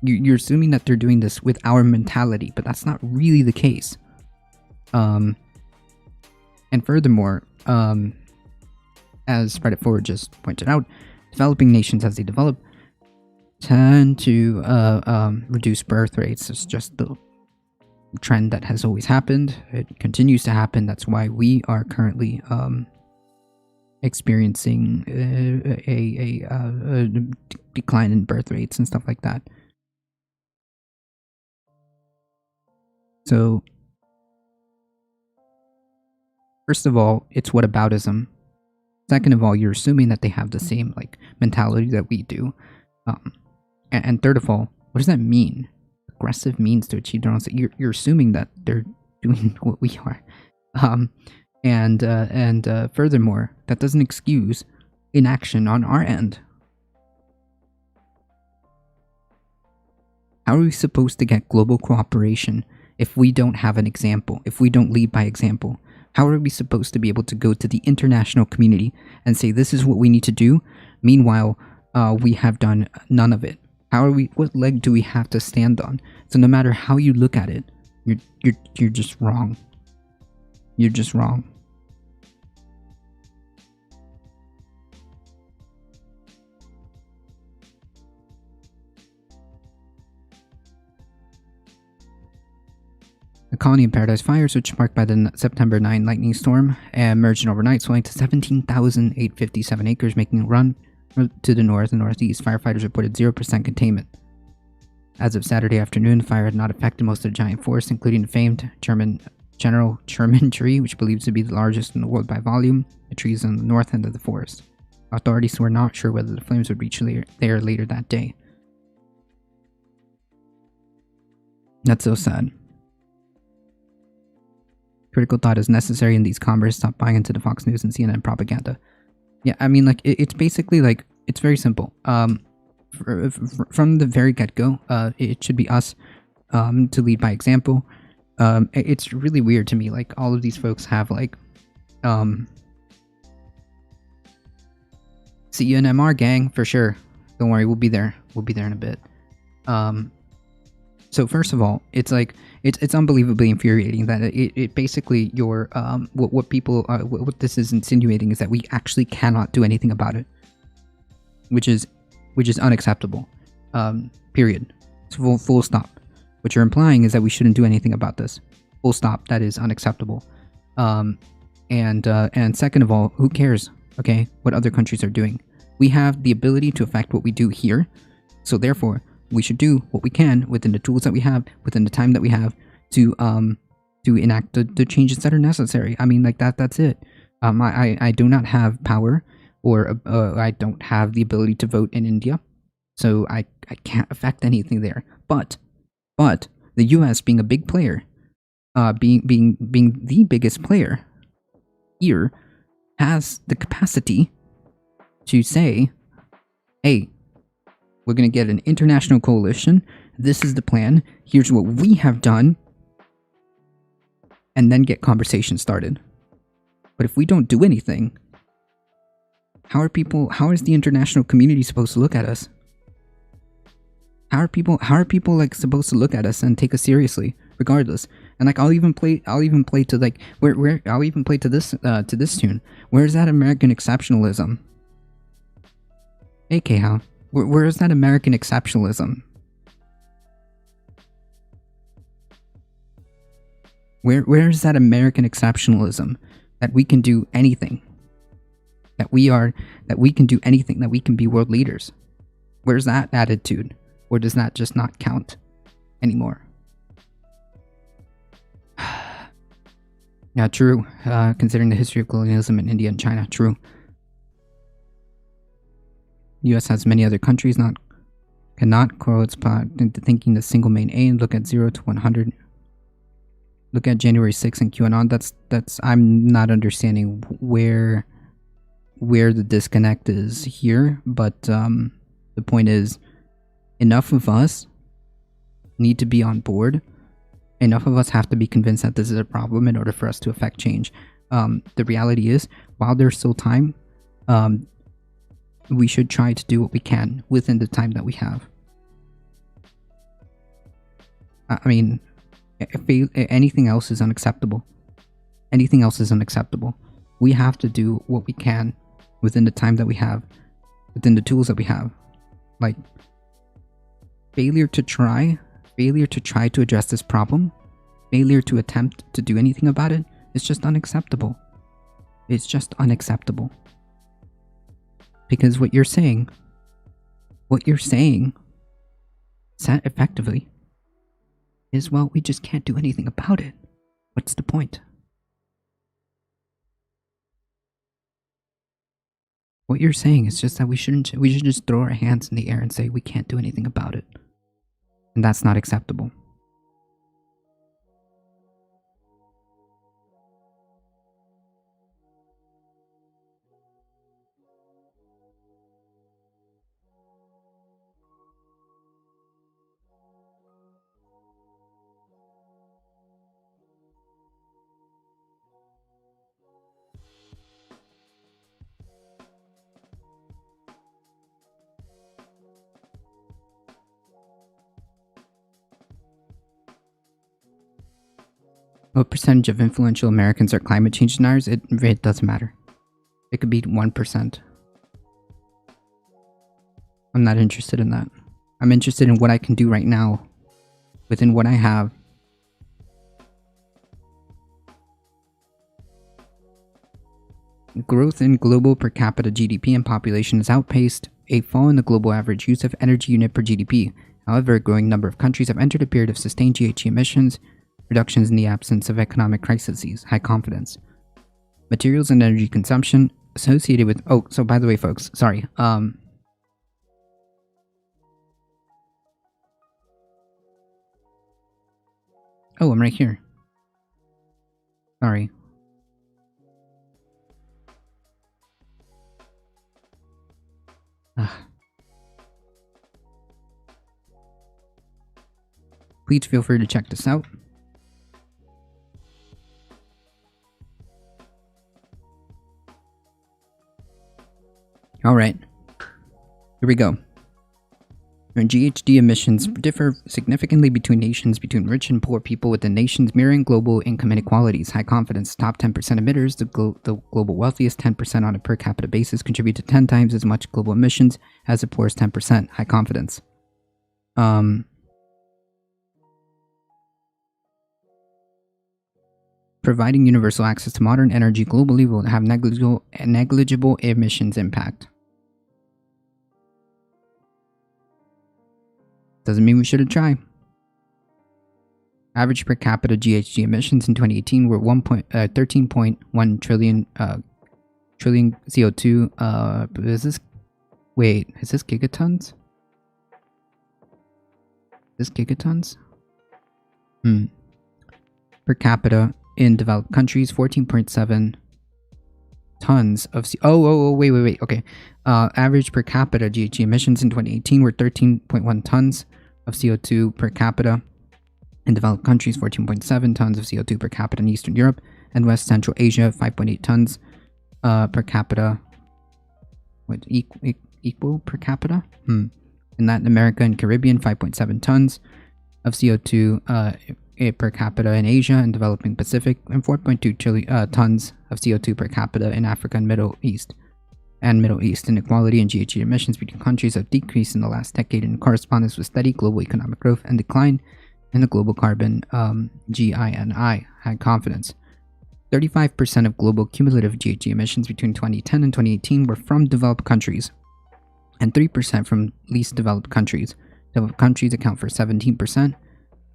You're assuming that they're doing this with our mentality, but that's not really the case. And furthermore, as Reddit Forward just pointed out, developing nations as they develop tend to reduce birth rates. It's just the trend that has always happened. It continues to happen. That's why we are currently experiencing a decline in birth rates and stuff like that. So, first of all, it's whataboutism. Second of all, you're assuming that they have the same mentality that we do. And third of all, what does that mean? Aggressive means to achieve their own. You're assuming that they're doing what we are. And furthermore, that doesn't excuse inaction on our end. How are we supposed to get global cooperation if we don't have an example, if we don't lead by example? How are we supposed to be able to go to the international community and say, this is what we need to do? Meanwhile, we have done none of it. What leg do we have to stand on? So no matter how you look at it, you're just wrong. You're just wrong. The Colony and Paradise fires, which sparked by the September 9 lightning storm, emerged overnight, swelling to 17,857 acres, making a run to the north and northeast. Firefighters reported 0% containment. As of Saturday afternoon, the fire had not affected most of the giant forest, including the famed General Sherman tree, which believes to be the largest in the world by volume. The tree is on the north end of the forest. Authorities were not sure whether the flames would reach there later that day. That's so sad. Critical thought is necessary in these commerce. Stop buying into the Fox News and CNN propaganda. Yeah, I mean, it's basically it's very simple. From the very get-go, it should be us to lead by example. It's really weird to me, all of these folks have see you in MR, gang, for sure. Don't worry, we'll be there. We'll be there in a bit. So first of all, it's like it's unbelievably infuriating that it basically your what people what this is insinuating is that we actually cannot do anything about it, which is unacceptable. Period. It's full stop. What you're implying is that we shouldn't do anything about this. Full stop. That is unacceptable. And second of all, who cares? Okay, what other countries are doing? We have the ability to affect what we do here, so therefore we should do what we can within the tools that we have, within the time that we have, to enact the changes that are necessary. I mean, like that's it. I do not have power, or I don't have the ability to vote in India, so I can't affect anything there. But the U.S. being a big player, being the biggest player here, has the capacity to say, hey, we're going to get an international coalition. This is the plan. Here's what we have done. And then get conversation started. But if we don't do anything, how is the international community supposed to look at us? How are people like supposed to look at us and take us seriously, regardless? And like I'll even play to like where I'll even play to this tune. Where's that American exceptionalism? Hey K-How, where is that American exceptionalism? Where is that American exceptionalism that we can do anything? That we can do anything, that we can be world leaders? Where's that attitude? Or does that just not count anymore? Yeah, true. Considering the history of colonialism in India and China, true. The U.S. has many other countries cannot correlate its plot into thinking the single main aim. Look at 0 to 100. Look at January 6th and QAnon. That's I'm not understanding where the disconnect is here, but the point is, enough of us need to be on board. Enough of us have to be convinced that this is a problem in order for us to affect change. The reality is, while there's still time, we should try to do what we can within the time that we have. I mean, anything else is unacceptable. Anything else is unacceptable. We have to do what we can within the time that we have, within the tools that we have. Like, failure to try to address this problem, failure to attempt to do anything about it, is just unacceptable. It's just unacceptable. Because what you're saying effectively is, well, we just can't do anything about it. What's the point? What you're saying is just that we should just throw our hands in the air and say we can't do anything about it. And that's not acceptable. What percentage of influential Americans are climate change deniers? It doesn't matter. It could be 1%. I'm not interested in that. I'm interested in what I can do right now, within what I have. Growth in global per capita GDP and population has outpaced a fall in the global average use of energy unit per GDP. However, a growing number of countries have entered a period of sustained GHG emissions, reductions in the absence of economic crises, high confidence. Materials and energy consumption associated with... Oh, so by the way, folks, sorry. Oh, I'm right here. Sorry. Please feel free to check this out. Alright. Here we go. GHG emissions differ significantly between nations, between rich and poor people within nations, mirroring global income inequalities. High confidence. Top 10% emitters, the global wealthiest 10% on a per capita basis, contribute to 10 times as much global emissions as the poorest 10%. High confidence. Providing universal access to modern energy globally will have negligible emissions impact. Doesn't mean we shouldn't try. Average per capita GHG emissions in 2018 were 13.1 trillion CO2. Is this gigatons? Is this gigatons? Per capita in developed countries, 14.7 tons of wait. Okay. Average per capita GHG emissions in 2018 were 13.1 tons of CO2 per capita in developed countries, 14.7 tons of CO2 per capita in Eastern Europe and West Central Asia, 5.8 tons per capita. What, equal per capita? In Latin America and Caribbean, 5.7 tons of CO2 per capita in Asia and developing Pacific, and 4.2 tons of CO2 per capita in Africa and Middle East. Inequality in GHG emissions between countries have decreased in the last decade in correspondence with steady global economic growth and decline in the global carbon GINI. High confidence. 35% of global cumulative GHG emissions between 2010 and 2018 were from developed countries, and 3% from least developed countries. Developed countries account for 17%,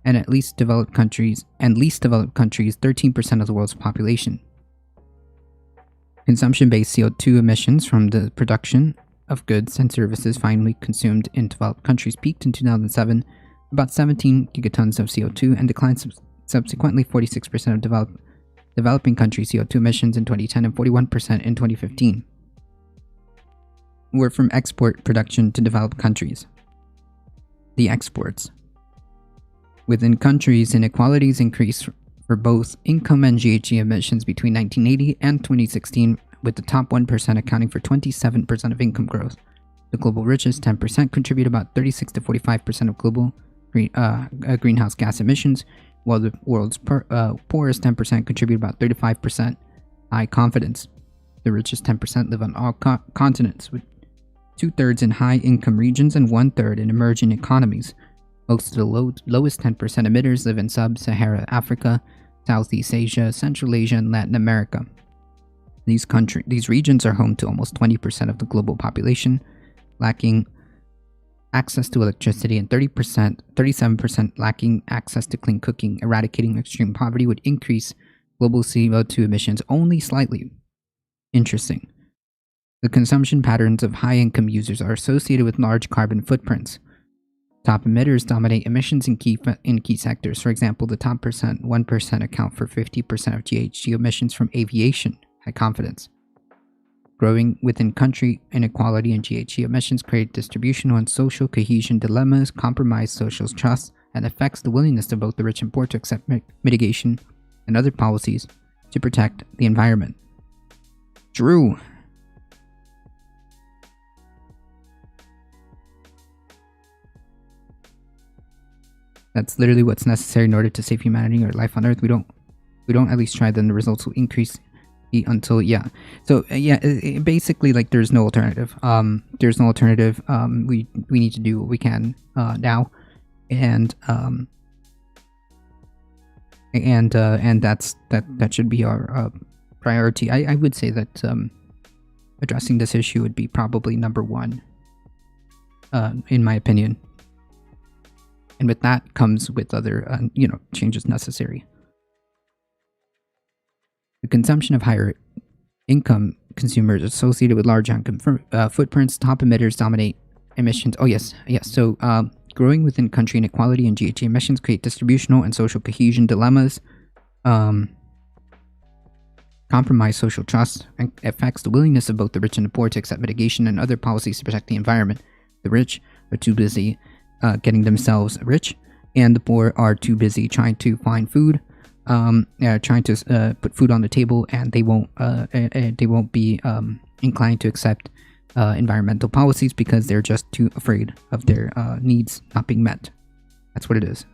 and least developed countries 13% of the world's population. Consumption-based CO2 emissions from the production of goods and services finally consumed in developed countries peaked in 2007, about 17 gigatons of CO2, and declined subsequently 46% of developing country CO2 emissions in 2010 and 41% in 2015 were from export production to developed countries. The exports. Within countries, inequalities increased for both income and GHG emissions between 1980 and 2016, with the top 1% accounting for 27% of income growth. The global richest 10% contribute about 36 to 45% of global greenhouse gas emissions, while the world's poorest 10% contribute about 35%. High confidence. The richest 10% live on all continents, with 2/3 in high-income regions and 1/3 in emerging economies. Most of the lowest 10% emitters live in sub-Saharan Africa, Southeast Asia, Central Asia, and Latin America. These regions are home to almost 20% of the global population, lacking access to electricity, and 37% lacking access to clean cooking. Eradicating extreme poverty would increase global CO2 emissions only slightly. Interesting. The consumption patterns of high-income users are associated with large carbon footprints. Top emitters dominate emissions in key sectors. For example, the top 1% account for 50% of GHG emissions from aviation. High confidence. Growing within country inequality and GHG emissions create distributional and social cohesion dilemmas, compromise social trust, and affects the willingness of both the rich and poor to accept mitigation and other policies to protect the environment. True. That's literally what's necessary in order to save humanity or life on Earth. We don't at least try, then the results will increase until basically, like, there's no alternative. We need to do what we can now, and that should be our priority. I would say that addressing this issue would be probably number one, in my opinion. And with that comes with other, changes necessary. The consumption of higher income consumers associated with large income footprints, top emitters dominate emissions. Oh, yes. So, growing within country inequality and GHG emissions create distributional and social cohesion dilemmas, compromise social trust, and affects the willingness of both the rich and the poor to accept mitigation and other policies to protect the environment. The rich are too busy getting themselves rich, and the poor are too busy trying to find food, trying to put food on the table, and they won't be inclined to accept environmental policies because they're just too afraid of their needs not being met. That's what it is.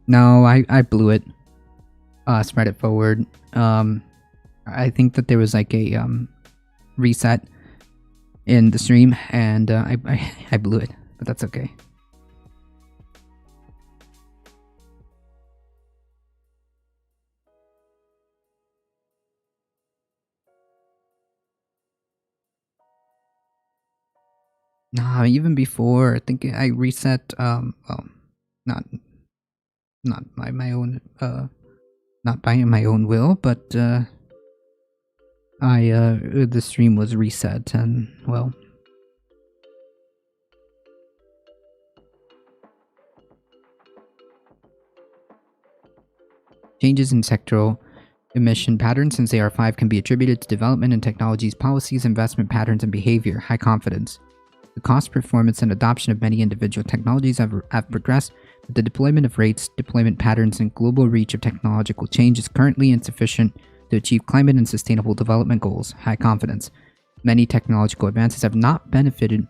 No, I blew it. Spread it forward. I think that there was like a reset in the stream, and I blew it, but that's okay. Nah, even before, I think I reset. Well, not by my own not by my own will, but the stream was reset, and well, changes in sectoral emission patterns since AR5 can be attributed to development in technologies, policies, investment patterns, and behavior. High confidence. The cost, performance, and adoption of many individual technologies have progressed, but the deployment of rates, deployment patterns, and global reach of technological change is currently insufficient to achieve climate and sustainable development goals. High confidence. Many technological advances have not benefited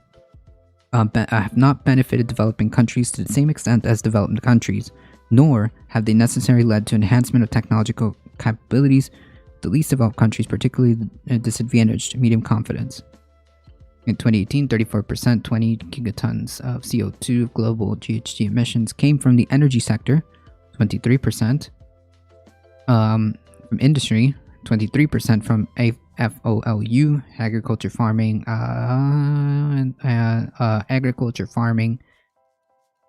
developing countries to the same extent as developed countries, nor have they necessarily led to enhancement of technological capabilities. The least developed countries, particularly disadvantaged. Medium confidence. In 2018, 34%, 20 gigatons of CO2 of global GHG emissions came from the energy sector, 23%, from industry, 23% from AFOLU, agriculture, farming,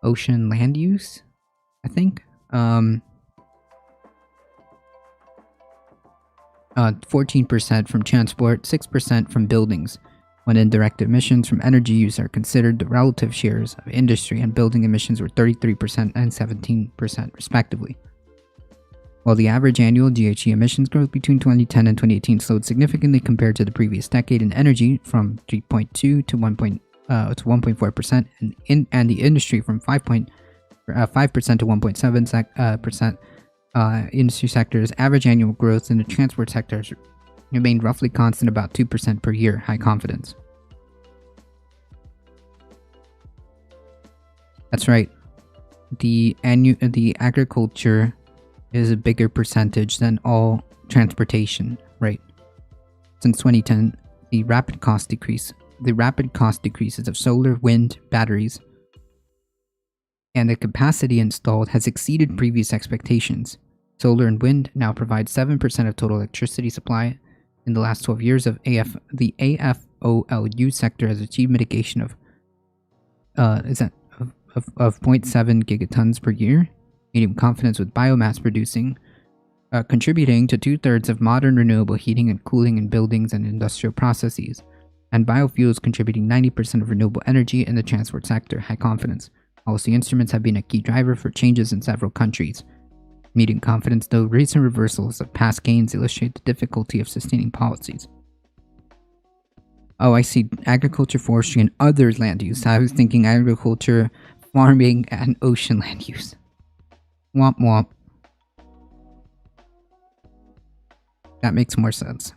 ocean land use, I think. 14% from transport, 6% from buildings. When indirect emissions from energy use are considered, the relative shares of industry and building emissions were 33% and 17% respectively. While the average annual GHG emissions growth between 2010 and 2018 slowed significantly compared to the previous decade in energy from 3.2 to 1.4%, and the industry from 5% to 1.7%, industry sectors, average annual growth in the transport sectors remained roughly constant, about 2% per year. High confidence. That's right. The agriculture is a bigger percentage than all transportation, right? Since 2010, the rapid cost decreases of solar, wind, batteries, and the capacity installed has exceeded previous expectations. Solar and wind now provide 7% of total electricity supply. In the last 12 years, the AFOLU sector has achieved mitigation of 0.7 gigatons per year. Medium confidence, with biomass producing, contributing to 2/3 of modern renewable heating and cooling in buildings and industrial processes, and biofuels contributing 90% of renewable energy in the transport sector. High confidence. Policy instruments have been a key driver for changes in several countries. Medium confidence, though recent reversals of past gains illustrate the difficulty of sustaining policies. Oh, I see. Agriculture, forestry, and other land use. I was thinking agriculture, farming, and ocean land use. Womp womp. That makes more sense.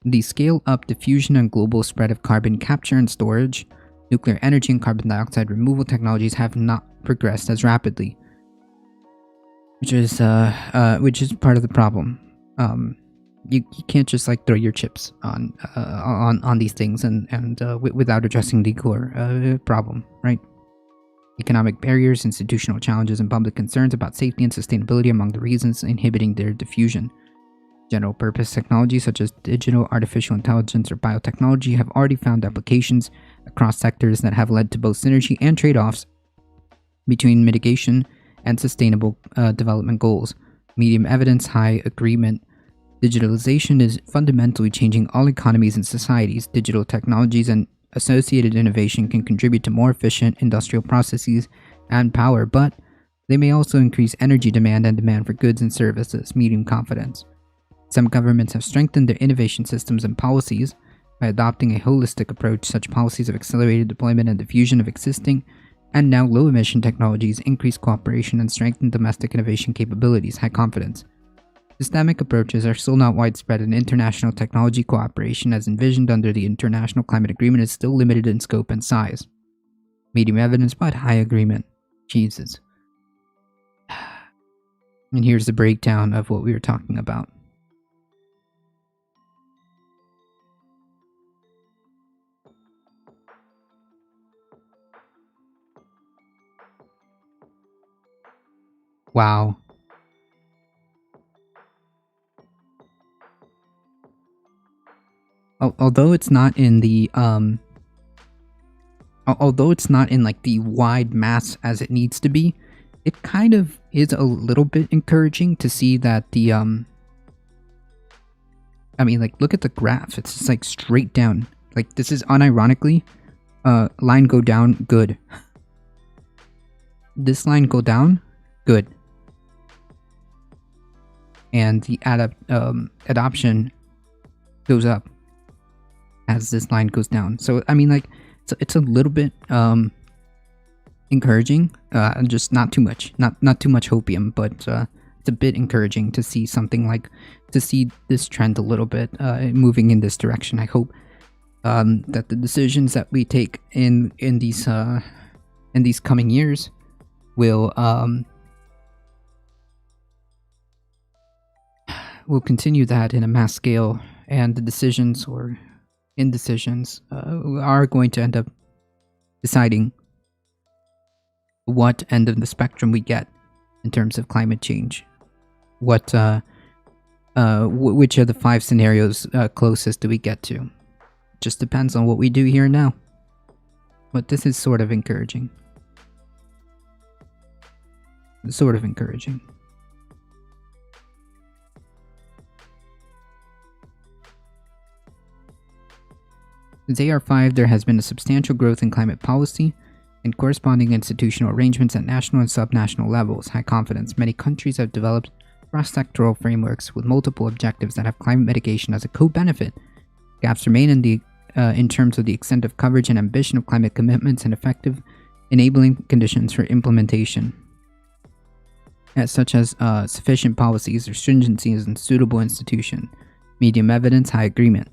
The scale-up diffusion and global spread of carbon capture and storage, nuclear energy, and carbon dioxide removal technologies have not progressed as rapidly, which is part of the problem. You can't just like throw your chips on these things and without addressing the core problem, right? Economic barriers, institutional challenges, and public concerns about safety and sustainability among the reasons inhibiting their diffusion. General purpose technologies such as digital, artificial intelligence, or biotechnology have already found applications across sectors that have led to both synergy and trade-offs between mitigation and sustainable development goals. Medium evidence, high agreement. Digitalization is fundamentally changing all economies and societies. Digital technologies and associated innovation can contribute to more efficient industrial processes and power, but they may also increase energy demand and demand for goods and services. Medium confidence. Some governments have strengthened their innovation systems and policies by adopting a holistic approach. Such policies have accelerated deployment and diffusion of existing And now low-emission technologies increase cooperation and strengthen domestic innovation capabilities. High confidence. Systemic approaches are still not widespread, and international technology cooperation as envisioned under the International Climate Agreement is still limited in scope and size. Medium evidence, but high agreement. Jesus. And here's the breakdown of what we were talking about. Wow. Although it's not in the although it's not in like the wide mass as it needs to be, it kind of is a little bit encouraging to see that the I mean, like, look at the graph. It's just like straight down. Like, this is unironically line go down, good. This line go down, good. And the adoption goes up as this line goes down. So I mean, like, it's a little bit encouraging, just not too much, not too much hopium, but it's a bit encouraging to see something like, to see this trend a little bit moving in this direction. I hope that the decisions that we take in these coming years will continue that in a mass scale, and the decisions or indecisions are going to end up deciding what end of the spectrum we get in terms of climate change. What which of the 5 scenarios closest do we get to? Just depends on what we do here now. But this is sort of encouraging. Sort of encouraging. Since AR5, there has been a substantial growth in climate policy and corresponding institutional arrangements at national and subnational levels. High confidence. Many countries have developed cross-sectoral frameworks with multiple objectives that have climate mitigation as a co-benefit. Gaps remain in terms of the extent of coverage and ambition of climate commitments and effective enabling conditions for implementation, such as sufficient policies or stringencies and suitable institution. Medium evidence, high agreement.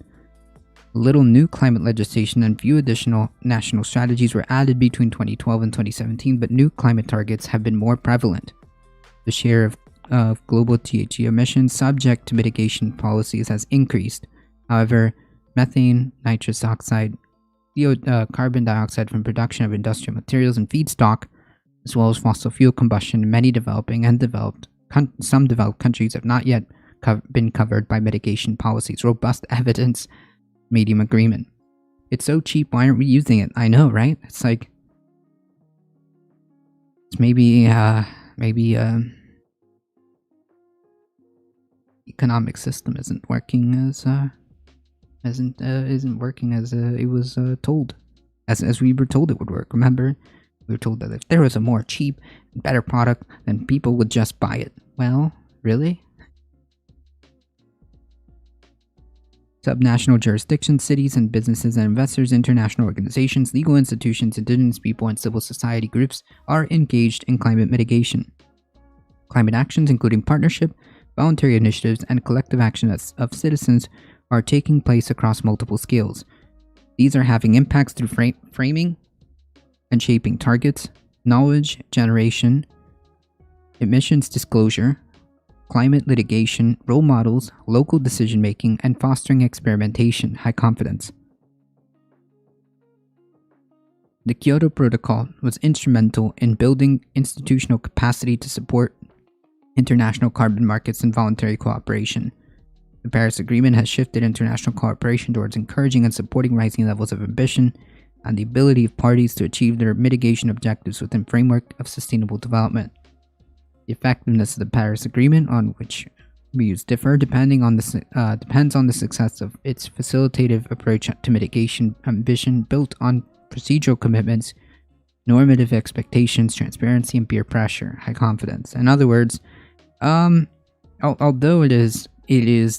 Little new climate legislation and few additional national strategies were added between 2012 and 2017, but new climate targets have been more prevalent. The share of global GHG emissions subject to mitigation policies has increased. However, methane, nitrous oxide, carbon dioxide from production of industrial materials and feedstock, as well as fossil fuel combustion in many developing and some developed countries have not yet been covered by mitigation policies. Robust evidence. Medium agreement. It's so cheap, why aren't we using it? I know, right? It's like, it's maybe economic system isn't working as isn't working as it was told, as we were told it would work. Remember, we were told that if there was a more cheap and better product, then people would just buy it. Well, really? Subnational jurisdictions, cities and businesses and investors, international organizations, legal institutions, indigenous people, and civil society groups are engaged in climate mitigation. Climate actions, including partnership, voluntary initiatives, and collective action of citizens, are taking place across multiple scales. These are having impacts through framing and shaping targets, knowledge generation, emissions disclosure, climate litigation, role models, local decision-making, and fostering experimentation. High confidence. The Kyoto Protocol was instrumental in building institutional capacity to support international carbon markets and voluntary cooperation. The Paris Agreement has shifted international cooperation towards encouraging and supporting rising levels of ambition and the ability of parties to achieve their mitigation objectives within framework of sustainable development. The effectiveness of the Paris Agreement, on which views differ, depends on the success of its facilitative approach to mitigation ambition built on procedural commitments, normative expectations, transparency, and peer pressure. High confidence. In other words, although it is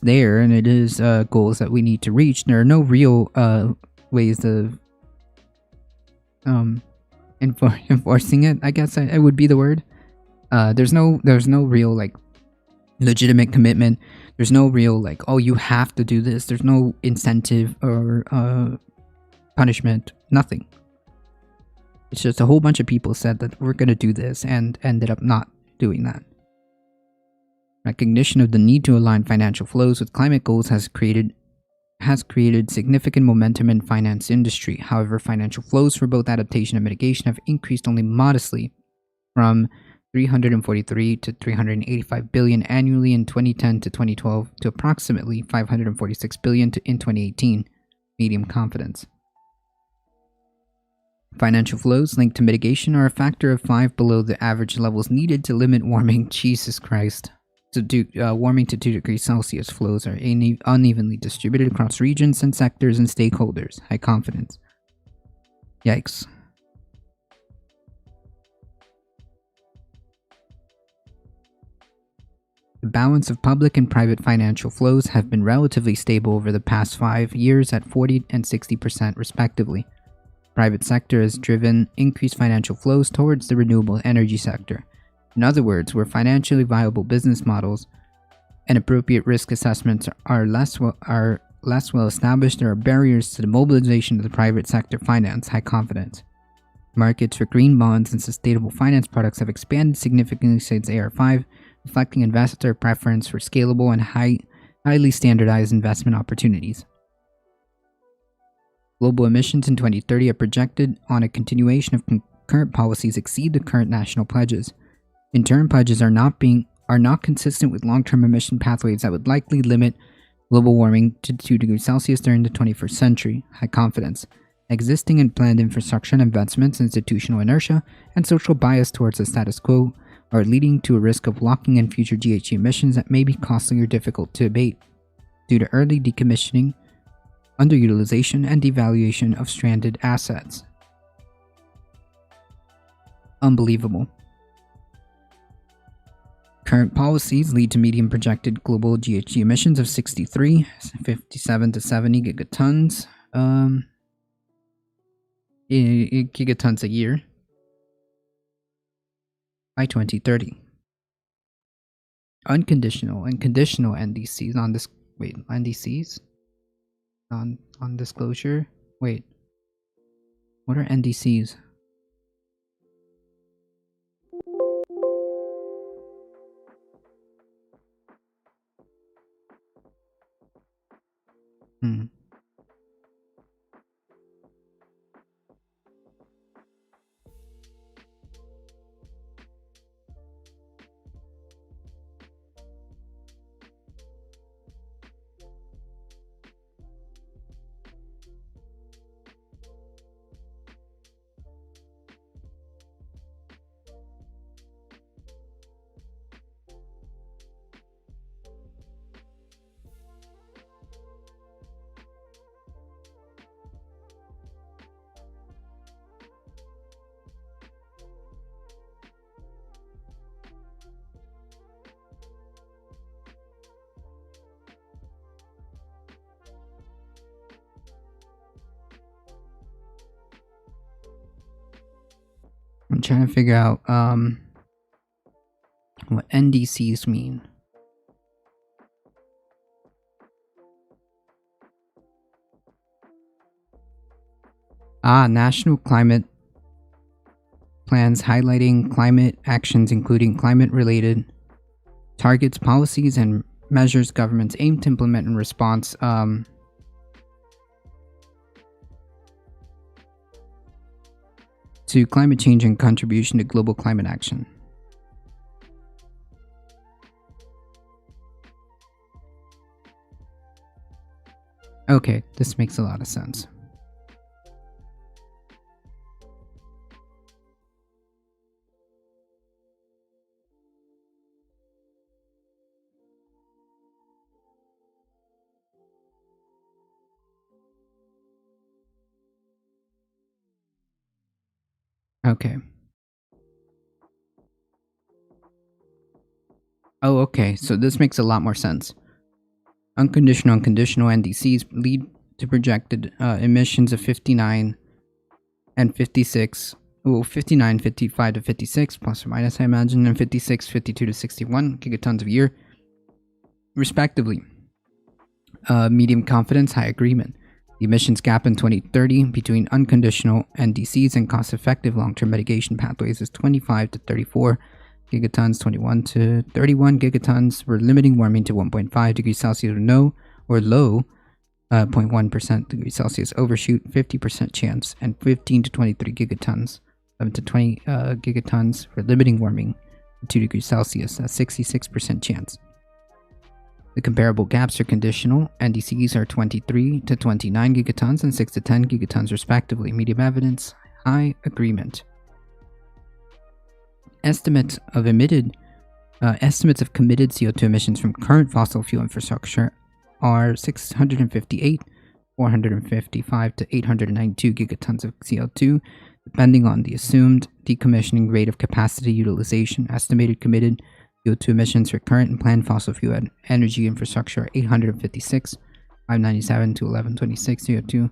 there and it is goals that we need to reach, there are no real ways of enforcing it, I guess it would be the word. There's no real like legitimate commitment. There's no real like, oh, you have to do this. There's no incentive or punishment. Nothing. It's just a whole bunch of people said that we're gonna do this and ended up not doing that. Recognition of the need to align financial flows with climate goals has created significant momentum in finance industry. However, financial flows for both adaptation and mitigation have increased only modestly, from 343 to 385 billion annually in 2010 to 2012 to approximately 546 billion in 2018. Medium confidence. Financial flows linked to mitigation are a factor of 5 below the average levels needed to limit warming. Jesus Christ. Warming to 2 degrees Celsius. Flows are unevenly distributed across regions and sectors and stakeholders. High confidence. Yikes. The balance of public and private financial flows have been relatively stable over the past 5 years at 40 and 60% respectively. Private sector has driven increased financial flows towards the renewable energy sector. In other words, where financially viable business models and appropriate risk assessments are less well established, there are barriers to the mobilization of the private sector finance. High confidence. Markets for green bonds and sustainable finance products have expanded significantly since AR5, reflecting investor preference for scalable and highly standardized investment opportunities. Global emissions in 2030 are projected on a continuation of current policies exceed the current national pledges. In turn, pledges are not consistent with long-term emission pathways that would likely limit global warming to 2 degrees Celsius during the 21st century. High confidence. Existing and planned infrastructure and investments, institutional inertia, and social bias towards the status quo are leading to a risk of locking in future GHG emissions that may be costly or difficult to abate due to early decommissioning, underutilization, and devaluation of stranded assets. Unbelievable. Current policies lead to median projected global GHG emissions of 57 to 70 gigatons. Gigatons a year by 2030. Unconditional and conditional NDCs on this. Wait, NDCs? On disclosure? Wait. What are NDCs? I'm trying to figure out what NDCs mean. National climate plans highlighting climate actions including climate-related targets, policies, and measures governments aim to implement in response to climate change and contribution to global climate action. Okay, this makes a lot of sense. Okay. Oh, okay, so this makes a lot more sense. Unconditional and conditional NDCs lead to projected emissions of 59 and 56. 59, 55 to 56, plus or minus, I imagine, and 56, 52 to 61 gigatons a year, respectively. Medium confidence, high agreement. The emissions gap in 2030 between unconditional NDCs and cost-effective long-term mitigation pathways is 25 to 34 gigatons, 21 to 31 gigatons. We're limiting warming to 1.5 degrees Celsius or no, or low, 0.1% degrees Celsius overshoot, 50% chance, and 15 to 23 gigatons, 11 to 20 gigatons for limiting warming to 2 degrees Celsius, a 66% chance. The comparable gaps are conditional. NDCs are 23 to 29 gigatons and 6 to 10 gigatons respectively. Medium evidence, high agreement. Estimates of committed CO2 emissions from current fossil fuel infrastructure are 658, 455 to 892 gigatons of CO2, depending on the assumed decommissioning rate of capacity utilization. Estimated committed CO2 emissions for current and planned fossil fuel and energy infrastructure are 856, 597 to 1126 CO2.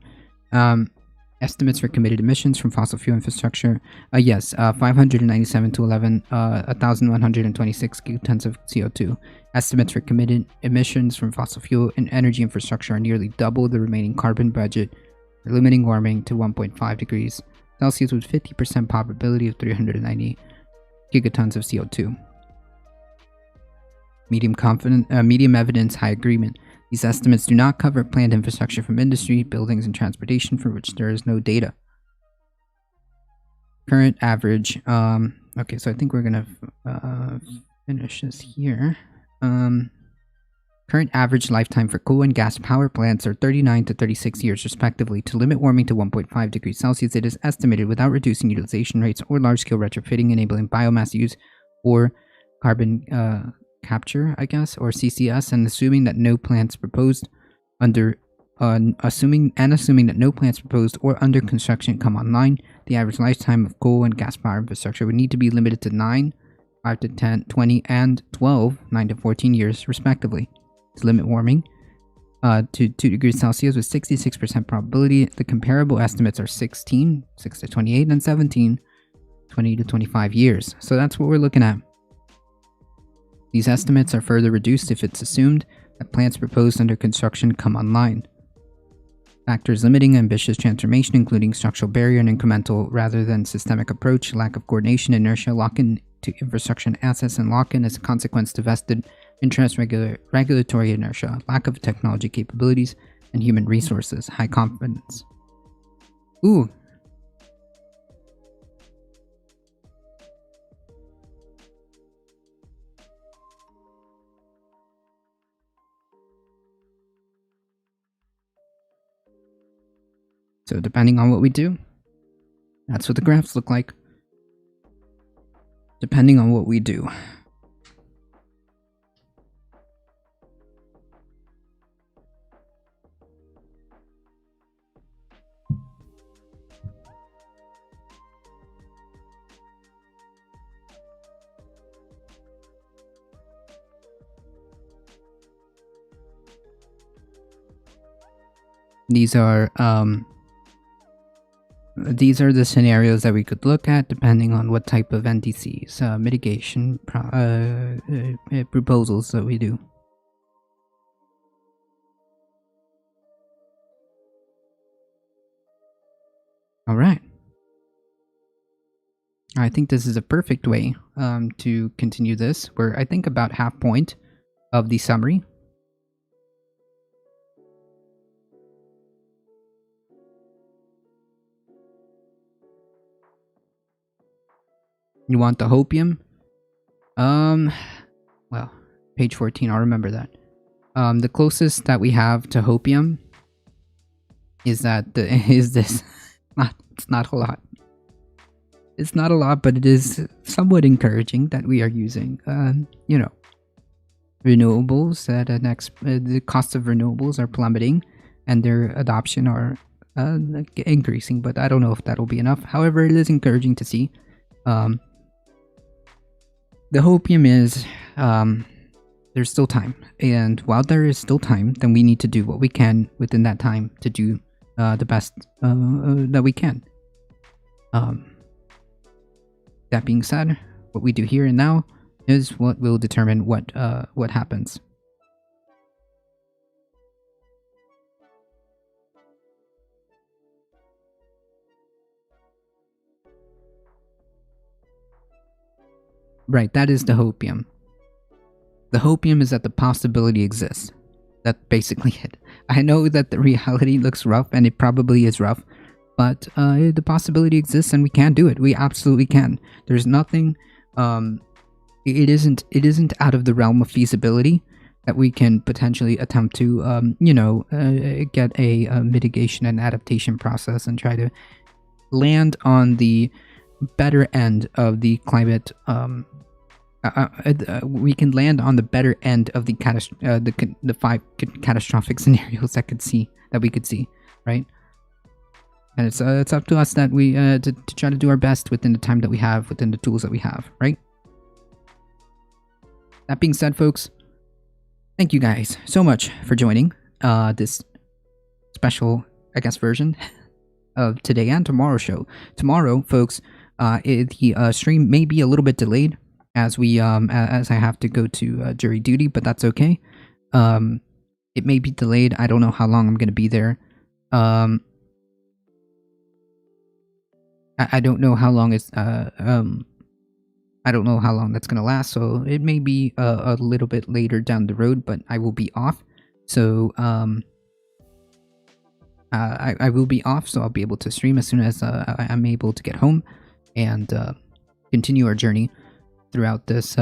Estimates for committed emissions from fossil fuel infrastructure, 597 to 1126 gigatons of CO2. Estimates for committed emissions from fossil fuel and energy infrastructure are nearly double the remaining carbon budget for limiting warming to 1.5 degrees Celsius with 50% probability of 390 gigatons of CO2. Medium evidence, high agreement. These estimates do not cover planned infrastructure from industry, buildings, and transportation for which there is no data. Current average. Okay, so I think we're gonna finish this here. Current average lifetime for coal and gas power plants are 39 to 36 years respectively. To limit warming to 1.5 degrees Celsius, it is estimated without reducing utilization rates or large-scale retrofitting, enabling biomass use or carbon capture, I guess, or CCS, and assuming that no plants proposed assuming that no plants proposed or under construction come online, the average lifetime of coal and gas power infrastructure would need to be limited to 9, 5 to 10, 20, and 12, 9 to 14 years respectively. To limit warming to 2 degrees Celsius with 66% probability, the comparable estimates are 16, 6 to 28, and 17, 20 to 25 years. So that's what we're looking at. These estimates are further reduced if it's assumed that plants proposed under construction come online. Factors limiting ambitious transformation, including structural barrier and incremental rather than systemic approach, lack of coordination, inertia, lock-in to infrastructure and assets, and lock-in as a consequence to vested interest, regulatory inertia, lack of technology capabilities, and human resources, high confidence. Ooh. So depending on what we do, that's what the graphs look like. Depending on what we do. These are the scenarios that we could look at depending on what type of NDCs, mitigation proposals that we do. All right. I think this is a perfect way to continue this. We're, I think, about half point of the summary. You want the hopium? Well, page 14, I'll remember that. The closest that we have to hopium is this. It's not a lot. It's not a lot, but it is somewhat encouraging that we are using, renewables at the cost of renewables are plummeting and their adoption are increasing, but I don't know if that'll be enough. However, it is encouraging to see. The hopium is, there's still time, and while there is still time, then we need to do what we can within that time to do the best that we can. That being said, what we do here and now is what will determine what happens. Right, that is the hopium. The hopium is that the possibility exists. That's basically it. I know that the reality looks rough, and it probably is rough, but the possibility exists, and we can do it. We absolutely can. There's nothing. It isn't out of the realm of feasibility that we can potentially attempt to, get a mitigation and adaptation process and try to land on the better end of the climate. We can land on the better end of the 5 catastrophic scenarios that we could see, right? And it's up to us that we to try to do our best within the time that we have, within the tools that we have, right? That being said, folks, thank you guys so much for joining this special, I guess, version of today and tomorrow's show. Tomorrow, folks, the stream may be a little bit delayed as I have to go to jury duty, but that's okay. It may be delayed. I don't know how long I'm going to be there. I don't know how long it's I don't know how long that's going to last, so it may be a little bit later down the road, but I will be off. So I will be off, so I'll be able to stream as soon as I'm able to get home and continue our journey throughout this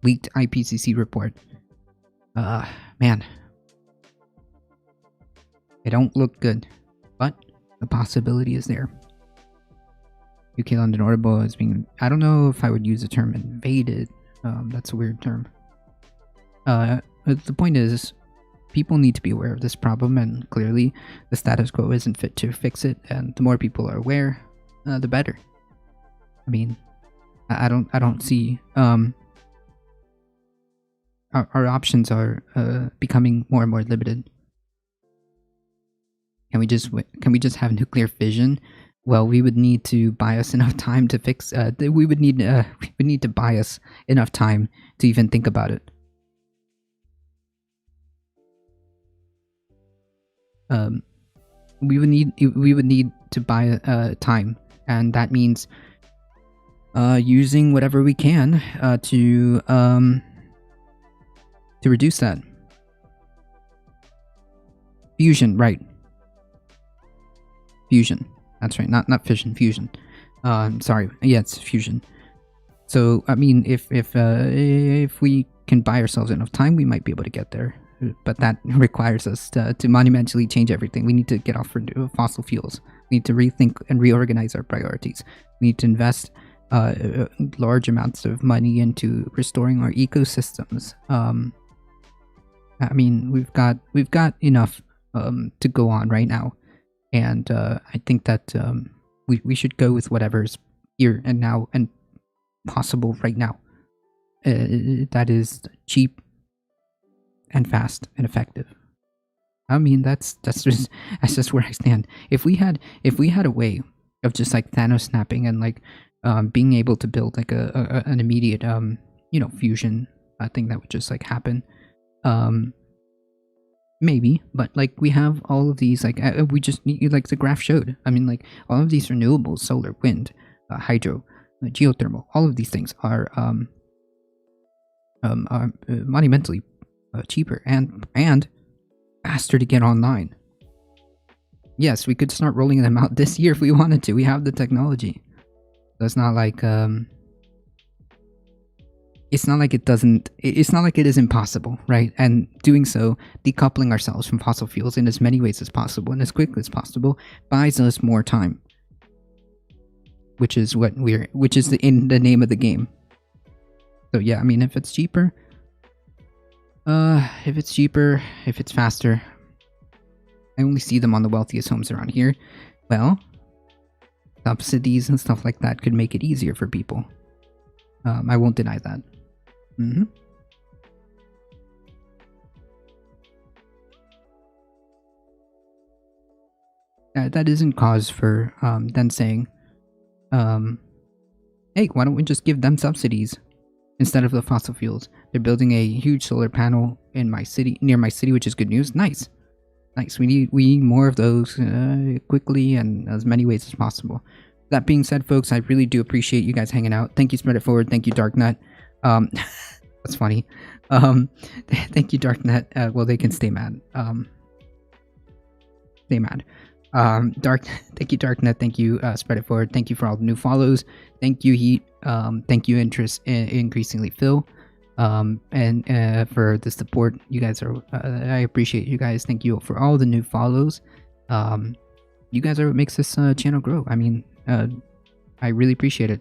leaked IPCC report. Man, it don't look good, but the possibility is there. UK London Orbital is being... I don't know if I would use the term invaded. That's a weird term. The point is, people need to be aware of this problem, and clearly the status quo isn't fit to fix it, and the more people are aware, the better. I mean, I don't see... Our options are becoming more and more limited. Can we just have nuclear fission? Well, we would need to buy us enough time to fix. We would need to buy us enough time to even think about it. We would need to buy time, and that means using whatever we can to reduce that. Fusion, right? Fusion. That's right, not fission, fusion. Sorry, yeah, it's fusion. So I mean, if we can buy ourselves enough time, we might be able to get there. But that requires us to monumentally change everything. We need to get off fossil fuels. We need to rethink and reorganize our priorities. We need to invest large amounts of money into restoring our ecosystems. I mean, we've got enough to go on right now. And I think that we should go with whatever's here and now and possible right now. That is cheap and fast and effective. I mean, that's just where I stand. If we had a way of just like Thanos snapping and like being able to build like an immediate fusion thing that would just like happen. Maybe, but like we have all of these, like we just need, like the graph showed. I mean, like all of these renewables, solar, wind, hydro, geothermal, all of these things are monumentally cheaper and faster to get online. Yes, we could start rolling them out this year if we wanted to. We have the technology. So it's not like it's not like it is impossible, right? And doing so, decoupling ourselves from fossil fuels in as many ways as possible and as quickly as possible buys us more time. Which is in the name of the game. So yeah, I mean, if it's cheaper, if it's faster, I only see them on the wealthiest homes around here. Well, subsidies and stuff like that could make it easier for people. I won't deny that. that isn't cause for then saying, hey, why don't we just give them subsidies instead of the fossil fuels? They're building a huge solar panel in my city, near my city, which is good news. Nice. We need more of those quickly and as many ways as possible. That being said, folks, I really do appreciate you guys hanging out. Thank you, Spread It Forward. Thank you, Darknet. That's funny. Thank you, Darknet. Well, they can stay mad. Stay mad. Thank you, Darknet. Thank you, Spread It Forward. Thank you for all the new follows. Thank you, Heat. Thank you, increasingly Phil. And for the support. You guys are, I appreciate you guys. Thank you for all the new follows. You guys are what makes this channel grow. I mean, I really appreciate it.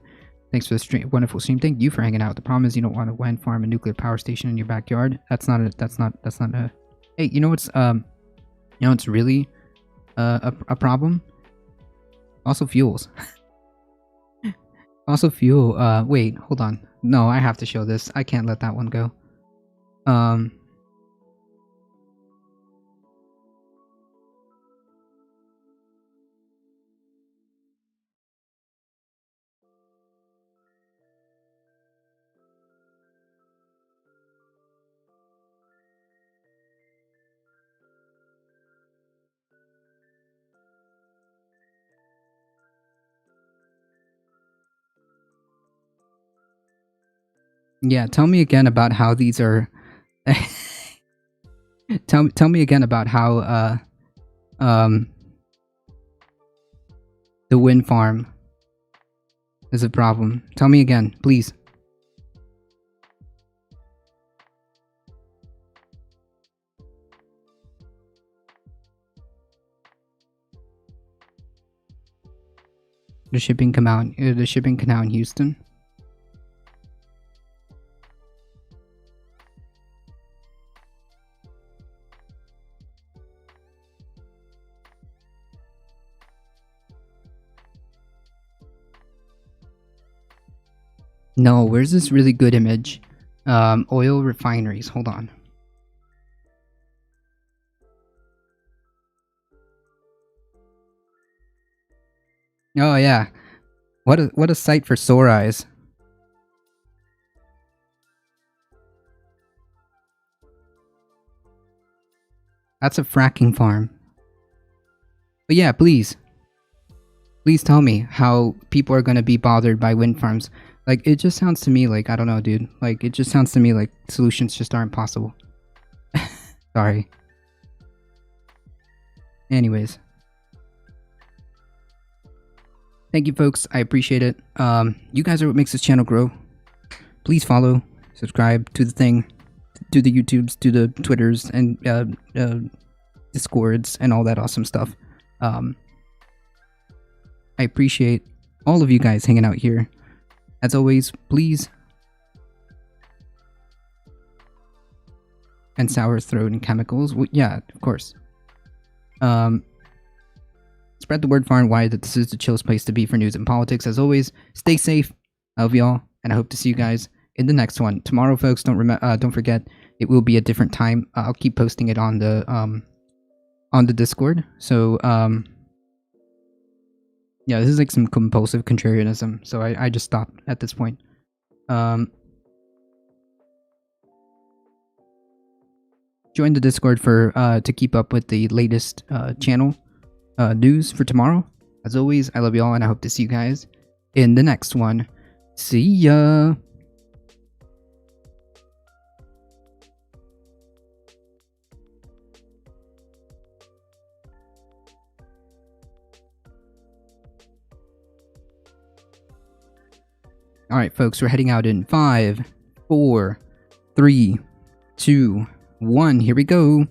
Thanks for the wonderful stream. Thank you for hanging out. The problem is you don't want to wind farm a nuclear power station in your backyard. That's not a. Hey, you know what's really a problem? Also fuels. Also fuel. Wait, hold on. No, I have to show this. I can't let that one go. Yeah, tell me again about how these are. tell me again about how the wind farm is a problem. Tell me again, please. The shipping canal in Houston. No, where's this really good image? Oil refineries. Hold on. Oh yeah, what a sight for sore eyes. That's a fracking farm. But yeah, please tell me how people are gonna be bothered by wind farms. Like, it just sounds to me like, I don't know, dude. Like, it just sounds to me like solutions just aren't possible. Sorry. Anyways. Thank you, folks. I appreciate it. You guys are what makes this channel grow. Please follow, subscribe to the thing, to the YouTubes, to the Twitters, and Discords, and all that awesome stuff. I appreciate all of you guys hanging out here. As always, please. And sour throat and chemicals. Well, yeah, of course. Spread the word far and wide that this is the chillest place to be for news and politics. As always, stay safe. I love y'all, and I hope to see you guys in the next one. Tomorrow, folks, don't forget, it will be a different time. I'll keep posting it on the Discord. So, yeah, this is like some compulsive contrarianism, so I just stopped at this point. Join the Discord for to keep up with the latest channel news for tomorrow. As always, I love you all, and I hope to see you guys in the next one. See ya! Alright, folks, we're heading out in 5, 4, 3, 2, 1. Here we go.